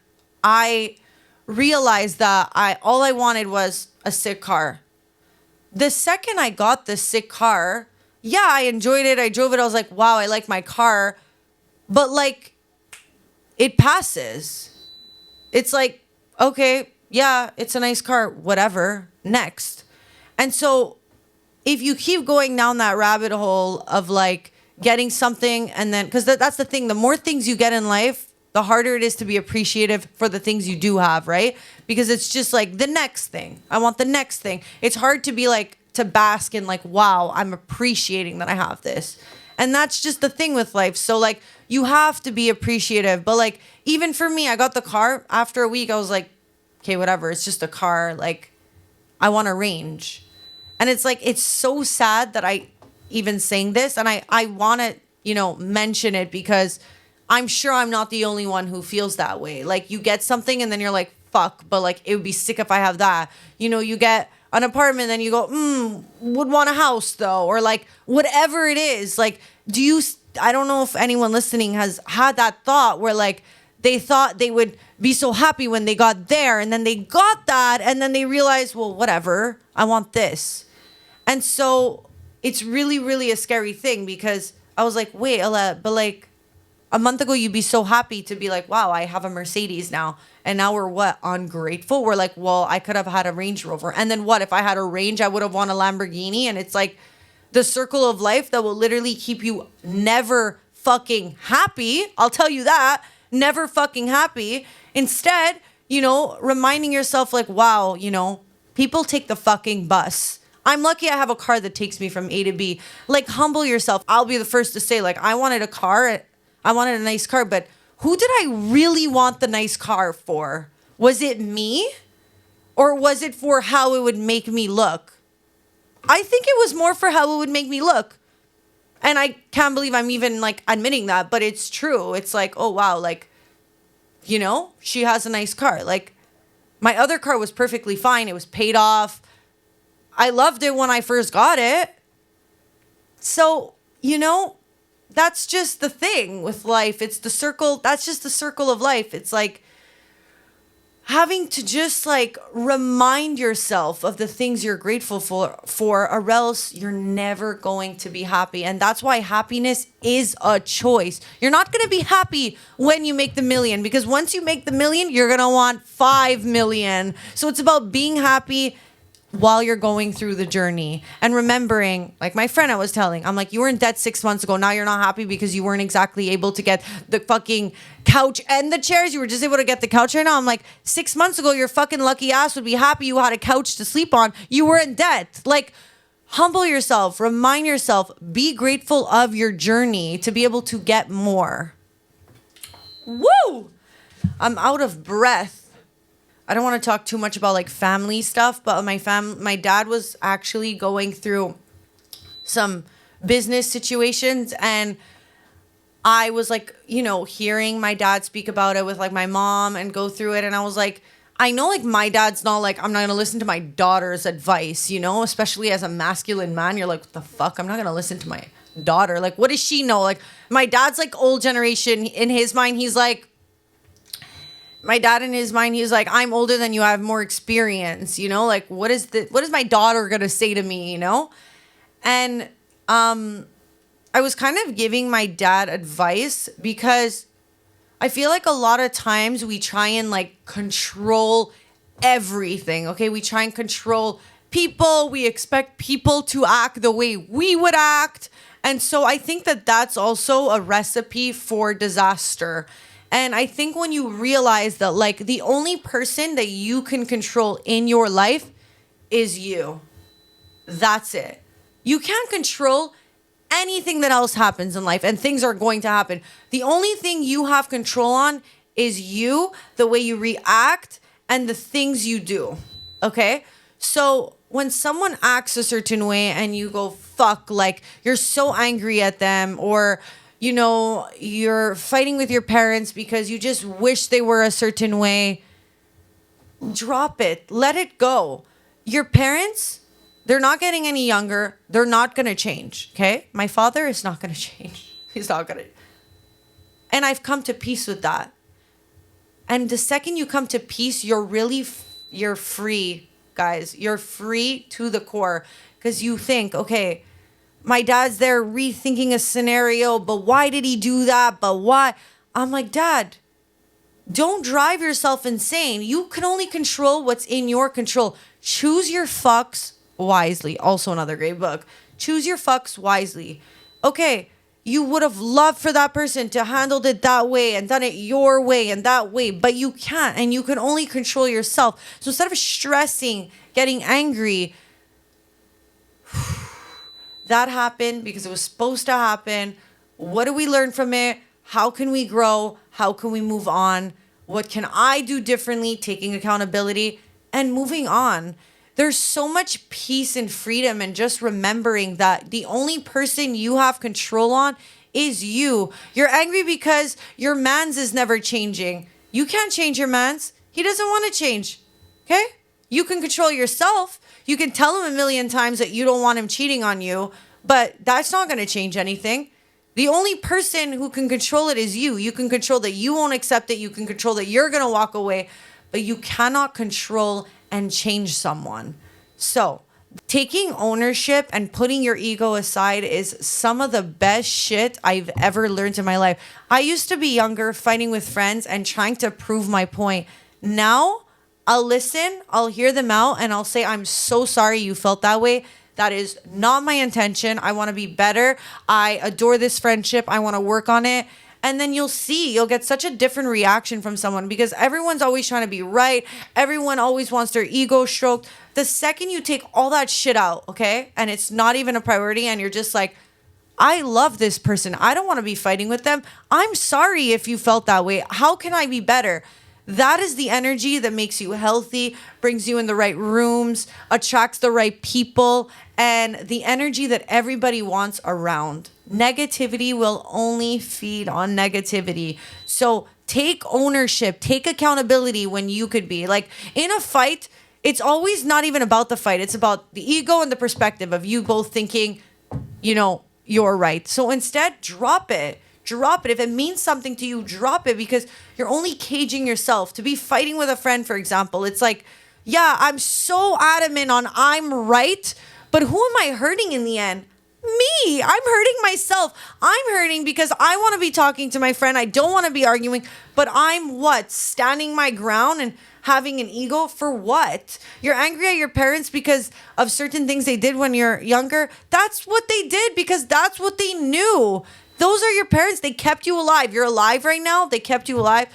I realized that all I wanted was a sick car. The second I got the sick car, yeah, I enjoyed it. I drove it. I was like, wow, I like my car. But like, it passes. It's like, okay, yeah, it's a nice car, whatever, next. And so if you keep going down that rabbit hole of like getting something, and then, because that's the thing, the more things you get in life, the harder it is to be appreciative for the things you do have, right? Because it's just like the next thing. I want the next thing. It's hard to be like, to bask in like, wow, I'm appreciating that I have this. And that's just the thing with life. So like, you have to be appreciative. But like, even for me, I got the car. After a week, I was like, okay, whatever. It's just a car. Like, I want a range. And it's like, it's so sad that I even saying this. And I want to, mention it, because I'm sure I'm not the only one who feels that way. Like, you get something and then you're like, fuck, but like, it would be sick if I have that. You get an apartment, then you go, would want a house though. Or like, whatever it is. Like, I don't know if anyone listening has had that thought where like, they thought they would be so happy when they got there, and then they got that, and then they realized, well, whatever, I want this. And so it's really, really a scary thing, because I was like, wait, Ella, but like a month ago, you'd be so happy to be like, wow, I have a Mercedes now. And now we're what? Ungrateful? We're like, well, I could have had a Range Rover. And then what? If I had a Range, I would have won a Lamborghini. And it's like the circle of life that will literally keep you never fucking happy. I'll tell you that. Never fucking happy. Instead, reminding yourself like, wow, people take the fucking bus. I'm lucky I have a car that takes me from A to B. Like, humble yourself. I'll be the first to say, like, I wanted a nice car, but who did I really want the nice car for? Was it me? Or was it for how it would make me look? I think it was more for how it would make me look. And I can't believe I'm even like admitting that, but it's true. It's like, oh wow, like, she has a nice car. Like, my other car was perfectly fine. It was paid off. I loved it when I first got it. So, that's just the thing with life. It's the circle. That's just the circle of life. It's like having to just like remind yourself of the things you're grateful for, or else you're never going to be happy. And that's why happiness is a choice. You're not going to be happy when you make the million, because once you make the million, you're going to want 5 million. So it's about being happy while you're going through the journey and remembering, like my friend I was telling, I'm like, you were in debt 6 months ago. Now you're not happy because you weren't exactly able to get the fucking couch and the chairs. You were just able to get the couch right now. I'm like, 6 months ago, your fucking lucky ass would be happy you had a couch to sleep on. You were in debt. Like, humble yourself, remind yourself, be grateful of your journey to be able to get more. Woo! I'm out of breath. I don't want to talk too much about like family stuff, but my dad was actually going through some business situations, and I was like, hearing my dad speak about it with like my mom and go through it. And I was like, I know like my dad's not like, I'm not going to listen to my daughter's advice, especially as a masculine man. You're like, what the fuck? I'm not going to listen to my daughter. Like, what does she know? Like, my dad's like old generation. In his mind, he's like, I'm older than you, I have more experience, like what is my daughter gonna say to me, And I was kind of giving my dad advice because I feel like a lot of times we try and like control everything. Okay, we try and control people. We expect people to act the way we would act, and so I think that that's also a recipe for disaster. And I think when you realize that like the only person that you can control in your life is you. That's it. You can't control anything that else happens in life, and things are going to happen. The only thing you have control on is you, the way you react, and the things you do. Okay? So when someone acts a certain way and you go, fuck, like you're so angry at them, or you're fighting with your parents because you just wish they were a certain way, drop it. Let it go. Your parents, they're not getting any younger. They're not going to change, okay? My father is not going to change. He's not going to. And I've come to peace with that. And the second you come to peace, you're free, guys. You're free to the core, because you think, okay, my dad's there rethinking a scenario, but why did he do that? But why? I'm like, Dad, don't drive yourself insane. You can only control what's in your control. Choose your fucks wisely. Also another great book. Choose your fucks wisely. Okay, you would have loved for that person to handled it that way and done it your way and that way, but you can't, and you can only control yourself. So instead of stressing, getting angry, that happened because it was supposed to happen. What do we learn from it? How can we grow? How can we move on? What can I do differently? Taking accountability and moving on. There's so much peace and freedom in just remembering that the only person you have control on is you. You're angry because your mans is never changing. You can't change your mans. He doesn't want to change. Okay? You can control yourself. You can tell him a million times that you don't want him cheating on you, but that's not going to change anything. The only person who can control it is you. You can control that you won't accept it. You can control that you're going to walk away, but you cannot control and change someone. So taking ownership and putting your ego aside is some of the best shit I've ever learned in my life. I used to be younger, fighting with friends and trying to prove my point. Now, I'll listen, I'll hear them out, and I'll say, I'm so sorry you felt that way. That is not my intention. I want to be better. I adore this friendship. I want to work on it. And then you'll get such a different reaction from someone because everyone's always trying to be right. Everyone always wants their ego stroked. The second you take all that shit out, okay, and it's not even a priority and you're just like, I love this person. I don't want to be fighting with them. I'm sorry if you felt that way. How can I be better? That is the energy that makes you healthy, brings you in the right rooms, attracts the right people, and the energy that everybody wants around. Negativity will only feed on negativity. So take ownership, take accountability when you could be. Like in a fight, it's always not even about the fight. It's about the ego and the perspective of you both thinking, you're right. So instead, drop it. Drop it. If it means something to you, drop it because you're only caging yourself. To be fighting with a friend, for example, it's like, yeah, I'm so adamant on I'm right, but who am I hurting in the end? Me. I'm hurting myself. I'm hurting because I want to be talking to my friend. I don't want to be arguing, but I'm what? Standing my ground and having an ego for what? You're angry at your parents because of certain things they did when you're younger. That's what they did because that's what they knew. Those are your parents. They kept you alive. You're alive right now. They kept you alive.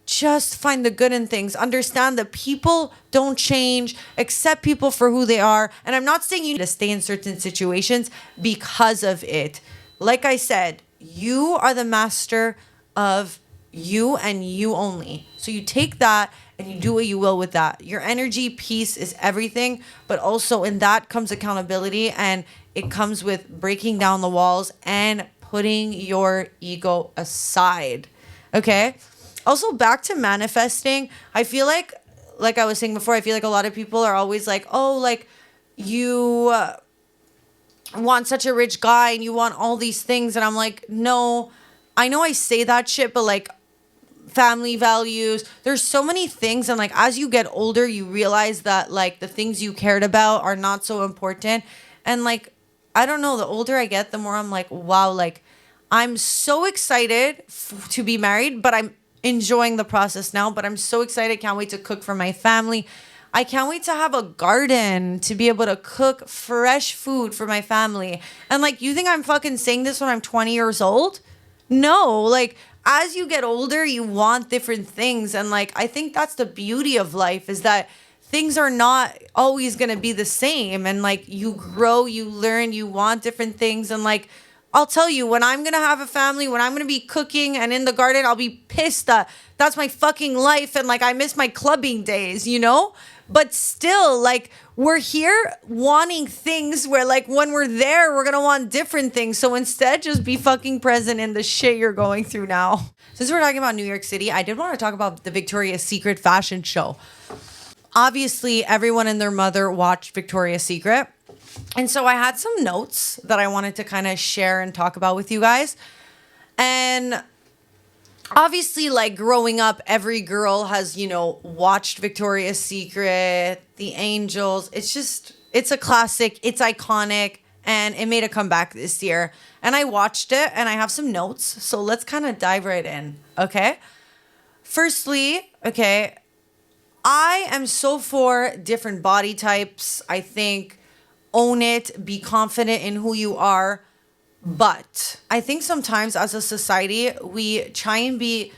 Just find the good in things. Understand that people don't change. Accept people for who they are. And I'm not saying you need to stay in certain situations because of it. Like I said, you are the master of you and you only. So you take that and you do what you will with that. Your energy, peace is everything, but also in that comes accountability, and it comes with breaking down the walls and putting your ego aside. Okay? Also, back to manifesting, I feel like I was saying before, I feel like a lot of people are always like, oh, like you want such a rich guy and you want all these things. And I'm like, no, I know I say that shit, but like, family values, there's so many things, and like as you get older you realize that like the things you cared about are not so important. And like I don't know, the older I get the more I'm like, wow, like I'm so excited to be married, but I'm enjoying the process now, but I'm so excited, can't wait to cook for my family. I can't wait to have a garden, to be able to cook fresh food for my family. And like, you think I'm fucking saying this when I'm 20 years old? No, like as you get older, you want different things. And like, I think that's the beauty of life, is that things are not always going to be the same. And like, you grow, you learn, you want different things. And like, I'll tell you, when I'm going to have a family, when I'm going to be cooking and in the garden, I'll be pissed that that's my fucking life. And like, I miss my clubbing days, But still, like, we're here wanting things where, like, when we're there, we're going to want different things. So instead, just be fucking present in the shit you're going through now. Since we're talking about New York City, I did want to talk about the Victoria's Secret fashion show. Obviously, everyone and their mother watched Victoria's Secret. And so I had some notes that I wanted to kind of share and talk about with you guys. And obviously, like growing up, every girl has, watched Victoria's Secret, The Angels. It's a classic. It's iconic. And it made a comeback this year. And I watched it and I have some notes. So let's kind of dive right in. Okay. Firstly, okay, I am so for different body types. I think own it, be confident in who you are. But I think sometimes as a society, we try and be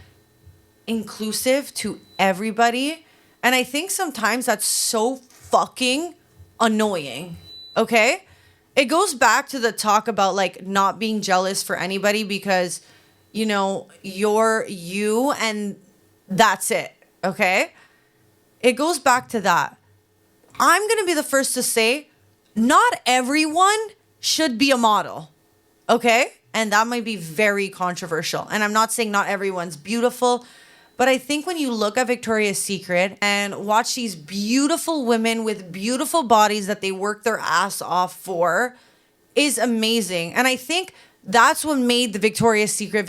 inclusive to everybody. And I think sometimes that's so fucking annoying. Okay? It goes back to the talk about like not being jealous for anybody because, you're you and that's it. Okay? It goes back to that. I'm going to be the first to say, not everyone should be a model. Okay? And that might be very controversial. And I'm not saying not everyone's beautiful, but I think when you look at Victoria's Secret and watch these beautiful women with beautiful bodies that they work their ass off for is amazing. And I think that's what made the Victoria's Secret,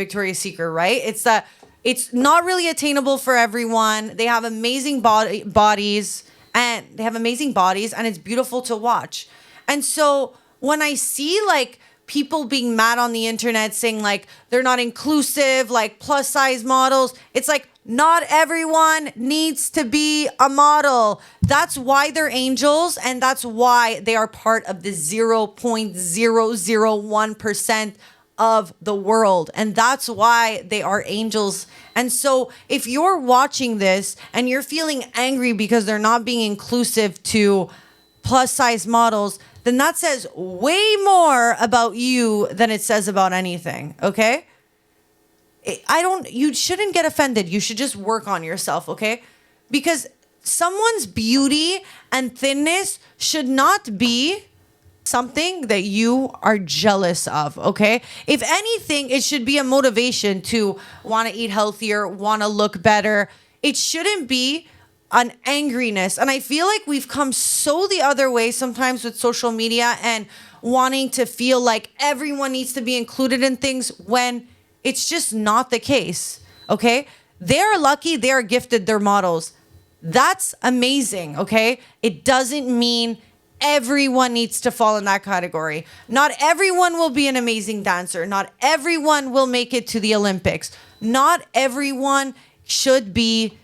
right? It's that it's not really attainable for everyone. They have amazing bodies and it's beautiful to watch. And so when I see like people being mad on the internet saying like they're not inclusive, like plus size models, it's like not everyone needs to be a model. That's why they're angels, and that's why they are part of the 0.001% of the world. And that's why they are angels. And so if you're watching this and you're feeling angry because they're not being inclusive to plus size models, then that says way more about you than it says about anything. Okay? You shouldn't get offended. You should just work on yourself. Okay? Because someone's beauty and thinness should not be something that you are jealous of, okay? If anything, it should be a motivation to want to eat healthier, want to look better. It shouldn't be an angriness. And I feel like we've come so the other way sometimes with social media and wanting to feel like everyone needs to be included in things when it's just not the case, okay? They're lucky, they're gifted, they're models. That's amazing, okay? It doesn't mean everyone needs to fall in that category. Not everyone will be an amazing dancer. Not everyone will make it to the Olympics. Not everyone should be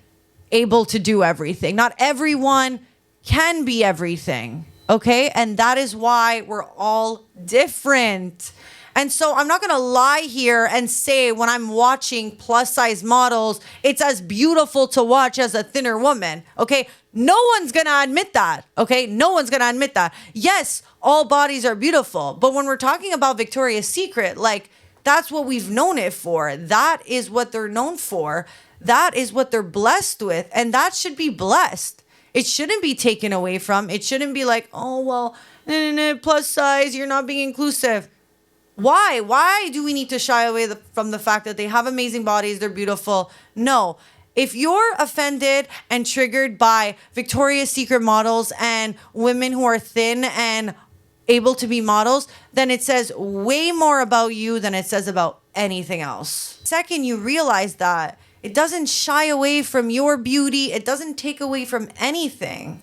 able to do everything. Not everyone can be everything, okay? And that is why we're all different. And so I'm not going to lie here and say when I'm watching plus size models, it's as beautiful to watch as a thinner woman. Okay. No one's going to admit that. Okay. No one's going to admit that. Yes, all bodies are beautiful. But when we're talking about Victoria's Secret, like that's what we've known it for. That is what they're known for. That is what they're blessed with. And that should be blessed. It shouldn't be taken away from. It shouldn't be like, oh, well, plus size, you're not being inclusive. Why? Why do we need to shy away from the fact that they have amazing bodies, they're beautiful? No. If you're offended and triggered by Victoria's Secret models and women who are thin and able to be models, then it says way more about you than it says about anything else. Second, you realize that it doesn't shy away from your beauty. It doesn't take away from anything.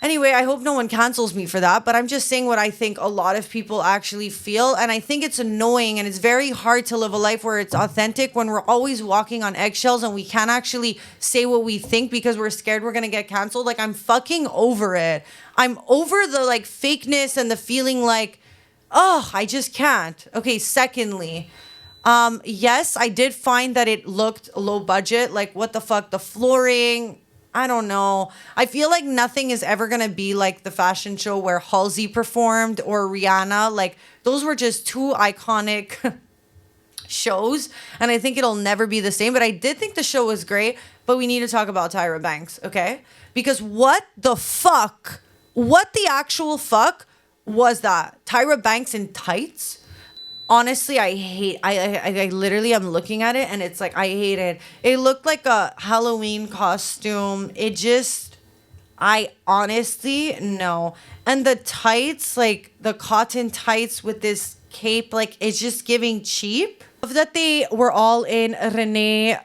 Anyway, I hope no one cancels me for that, but I'm just saying what I think a lot of people actually feel. And I think it's annoying and it's very hard to live a life where it's authentic when we're always walking on eggshells and we can't actually say what we think because we're scared we're going to get canceled. Like, I'm fucking over it. I'm over the like fakeness and the feeling like, oh, I just can't. Okay, secondly, yes, I did find that it looked low budget. Like, what the fuck? The flooring, I don't know. I feel like nothing is ever going to be like the fashion show where Halsey performed or Rihanna. Like, those were just two iconic shows. And I think it'll never be the same. But I did think the show was great. But we need to talk about Tyra Banks, okay? Because what the fuck? What the actual fuck was that? Tyra Banks in tights? Honestly, I literally am looking at it and it's like, I hate it. It looked like a Halloween costume. I honestly, no. And the tights, like the cotton tights with this cape, like it's just giving cheap. That they were all in Renee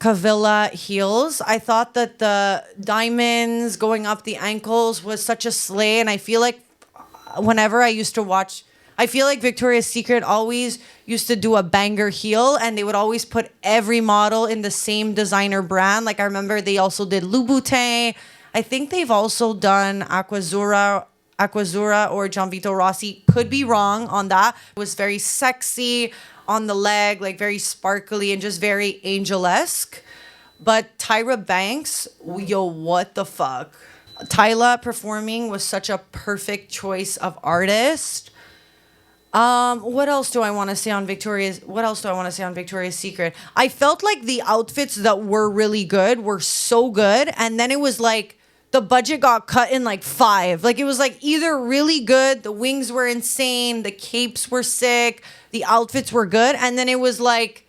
Cavilla heels. I thought that the diamonds going up the ankles was such a slay. And I feel like whenever I used to watch, I feel like Victoria's Secret always used to do a banger heel and they would always put every model in the same designer brand. Like I remember they also did Louboutin. I think they've also done Aquazzura or Gianvito Rossi. Could be wrong on that. It was very sexy on the leg, like very sparkly and just very angel-esque. But Tyra Banks, yo, what the fuck? Tyla performing was such a perfect choice of artist. What else do I want to say on Victoria's Secret? I felt like the outfits that were really good were so good. And then it was like the budget got cut in like 5. Like it was like either really good, the wings were insane, the capes were sick, the outfits were good. And then it was like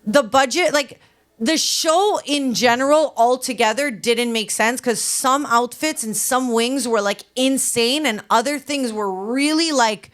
the budget, like the show in general altogether didn't make sense because some outfits and some wings were like insane and other things were really like,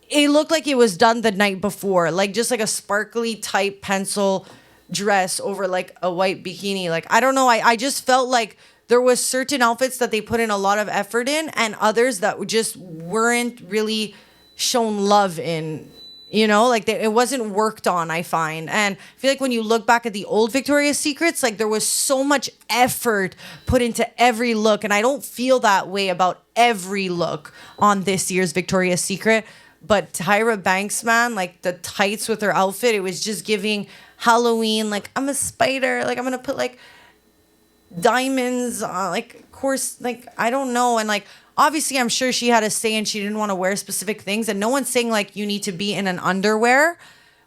it looked like it was done the night before, like just like a sparkly type pencil dress over like a white bikini. Like, I don't know. I just felt like there was certain outfits that they put in a lot of effort in and others that just weren't really shown love in, you know, like it wasn't worked on, I find. And I feel like when you look back at the old Victoria's Secrets, like there was so much effort put into every look. And I don't feel that way about every look on this year's Victoria's Secret. But Tyra Banks, man, like the tights with her outfit, it was just giving Halloween. Like, I'm a spider. Like, I'm gonna put like diamonds on, like, of course, like, I don't know. And like, obviously, I'm sure she had a say and she didn't want to wear specific things. And no one's saying like you need to be in an underwear.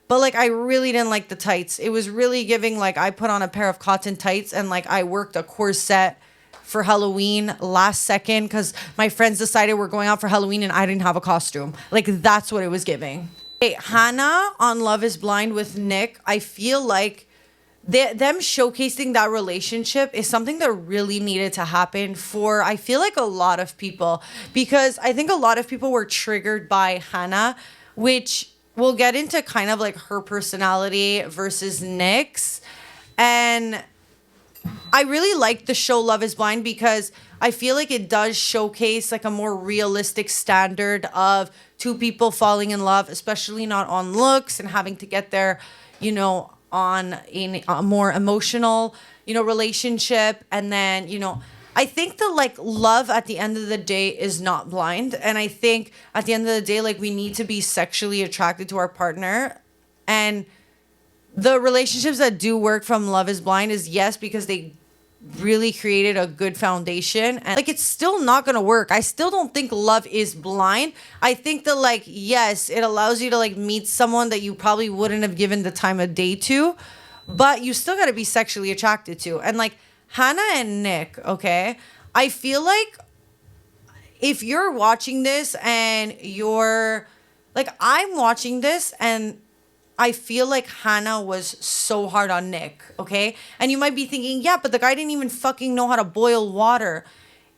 But like, I really didn't like the tights. It was really giving like I put on a pair of cotton tights and like I worked a corset for Halloween last second because my friends decided we're going out for Halloween and I didn't have a costume. Like, that's what it was giving. Hey, Hannah on Love is Blind with Nick, I feel like them showcasing that relationship is something that really needed to happen for, I feel like, a lot of people. Because I think a lot of people were triggered by Hannah, which we'll get into kind of like her personality versus Nick's. And I really like the show Love is Blind because I feel like it does showcase like a more realistic standard of two people falling in love, especially not on looks and having to get there, you know, on a more emotional, you know, relationship. And then, you know, I think that like love at the end of the day is not blind. And I think at the end of the day, like we need to be sexually attracted to our partner. And the relationships that do work from Love is Blind is yes, because they really created a good foundation. And like, it's still not gonna work. I still don't think love is blind. I think that like, yes, it allows you to like meet someone that you probably wouldn't have given the time of day to, but you still gotta be sexually attracted to. And like Hannah and Nick, okay, I feel like if you're watching this and you're like, I'm watching this and I feel like Hannah was so hard on Nick, okay? And you might be thinking, yeah, but the guy didn't even fucking know how to boil water.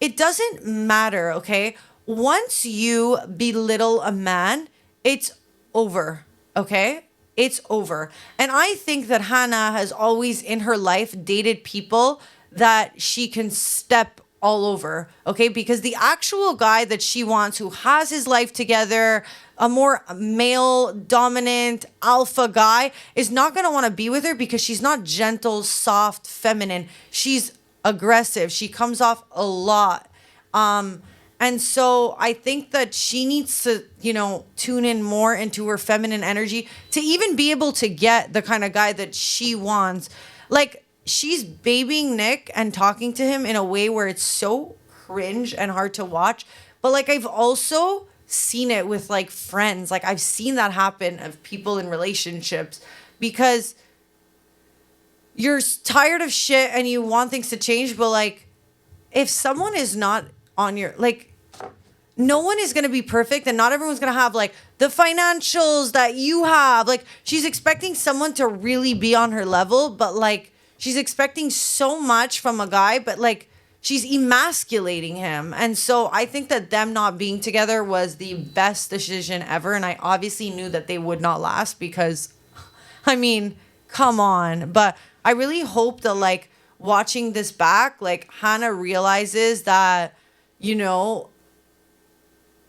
It doesn't matter, okay? Once you belittle a man, it's over, okay? It's over. And I think that Hannah has always in her life dated people that she can step all over, okay? Because the actual guy that she wants, who has his life together, a more male dominant alpha guy, is not going to want to be with her because she's not gentle, soft, feminine. She's aggressive. She comes off a lot. And so I think that she needs to, you know, tune in more into her feminine energy to even be able to get the kind of guy that she wants. Like, she's babying Nick and talking to him in a way where it's so cringe and hard to watch. But like, I've also seen it with like friends. Like, I've seen that happen of people in relationships because you're tired of shit and you want things to change. But like, if someone is not on your, like, no one is going to be perfect and not everyone's going to have like the financials that you have. Like, she's expecting someone to really be on her level, but like, she's expecting so much from a guy, but like, she's emasculating him. And so I think that them not being together was the best decision ever. And I obviously knew that they would not last because, I mean, come on. But I really hope that like watching this back, like Hannah realizes that, you know,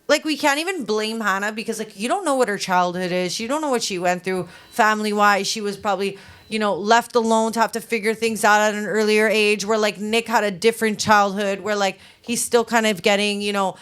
like we can't even blame Hannah because like you don't know what her childhood is. You don't know what she went through family wise. She was probably, you know, left alone to have to figure things out at an earlier age, where like Nick had a different childhood where like he's still kind of getting, you know,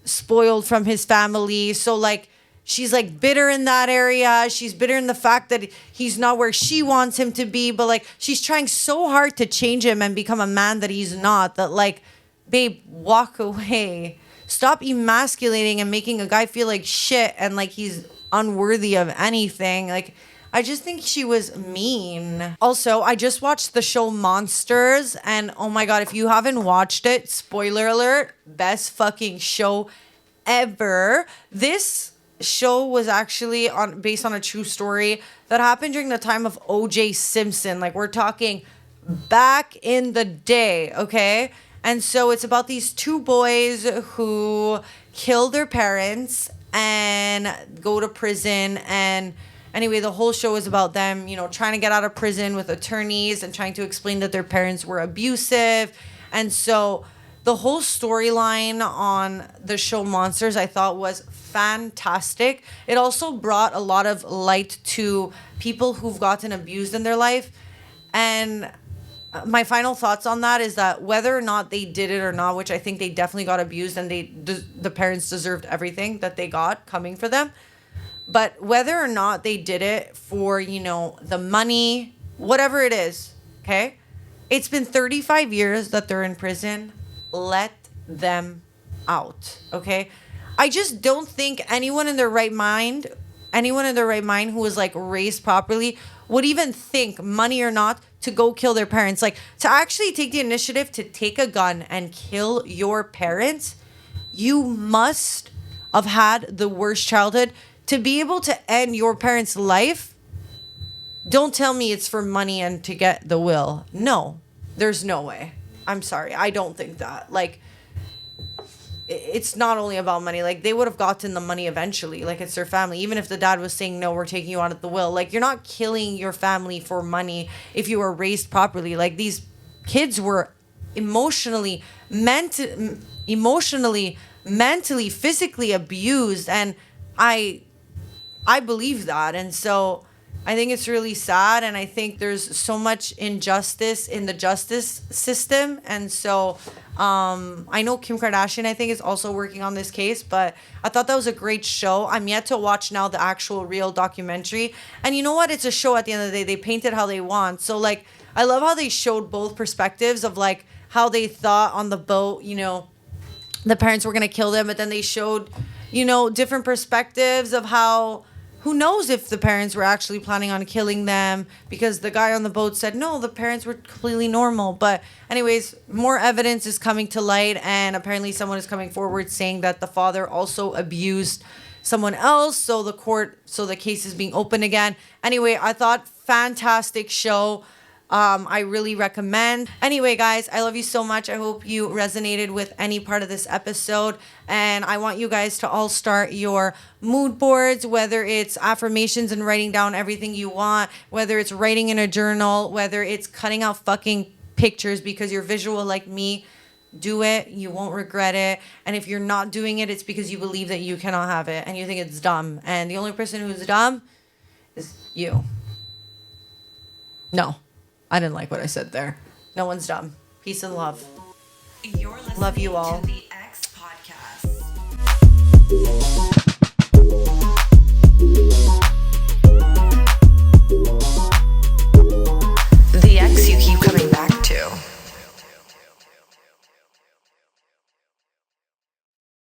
spoiled from his family. So like she's like bitter in that area. She's bitter in the fact that he's not where she wants him to be, but like she's trying so hard to change him and become a man that he's not, that like, babe, walk away. Stop emasculating and making a guy feel like shit and like he's unworthy of anything. Like, I just think she was mean. Also, I just watched the show Monsters, and oh my God, if you haven't watched it, spoiler alert, best fucking show ever. This show was actually based on a true story that happened during the time of O.J. Simpson. Like, we're talking back in the day, okay? And so it's about these two boys who kill their parents and go to prison. And anyway, the whole show is about them, you know, trying to get out of prison with attorneys and trying to explain that their parents were abusive. And so the whole storyline on the show Monsters, I thought, was fantastic. It also brought a lot of light to people who've gotten abused in their life. And my final thoughts on that is that whether or not they did it or not, which I think they definitely got abused, and the parents deserved everything that they got coming for them. But whether or not they did it for, the money, whatever it is, okay? It's been 35 years that they're in prison. Let them out, okay? I just don't think anyone in their right mind who was like raised properly would even think, money or not, to go kill their parents. Like, to actually take the initiative to take a gun and kill your parents, you must have had the worst childhood to be able to end your parents' life. Don't tell me it's for money and to get the will. No, there's no way. I'm sorry. I don't think that. Like, it's not only about money. Like, they would have gotten the money eventually. Like, it's their family. Even if the dad was saying, no, we're taking you out of the will. Like, you're not killing your family for money if you were raised properly. Like, these kids were emotionally, mentally, physically abused. And I believe that. And so I think it's really sad. And I think there's so much injustice in the justice system. And so I know Kim Kardashian, I think, is also working on this case. But I thought that was a great show. I'm yet to watch now the actual real documentary. And you know what? It's a show at the end of the day. They paint it how they want. So, like, I love how they showed both perspectives of, like, how they thought on the boat, the parents were going to kill them. But then they showed, different perspectives of how, who knows if the parents were actually planning on killing them, because the guy on the boat said, no, the parents were completely normal. But anyways, more evidence is coming to light. And apparently someone is coming forward saying that the father also abused someone else. So the case is being opened again. Anyway, I thought fantastic show. I really recommend. Anyway, guys, I love you so much. I hope you resonated with any part of this episode. And I want you guys to all start your mood boards, whether it's affirmations and writing down everything you want, whether it's writing in a journal, whether it's cutting out fucking pictures because you're visual like me. Do it. You won't regret it. And if you're not doing it, it's because you believe that you cannot have it and you think it's dumb. And the only person who's dumb is you. No. I didn't like what I said there. No one's dumb. Peace and love. You're listening Love you all. To the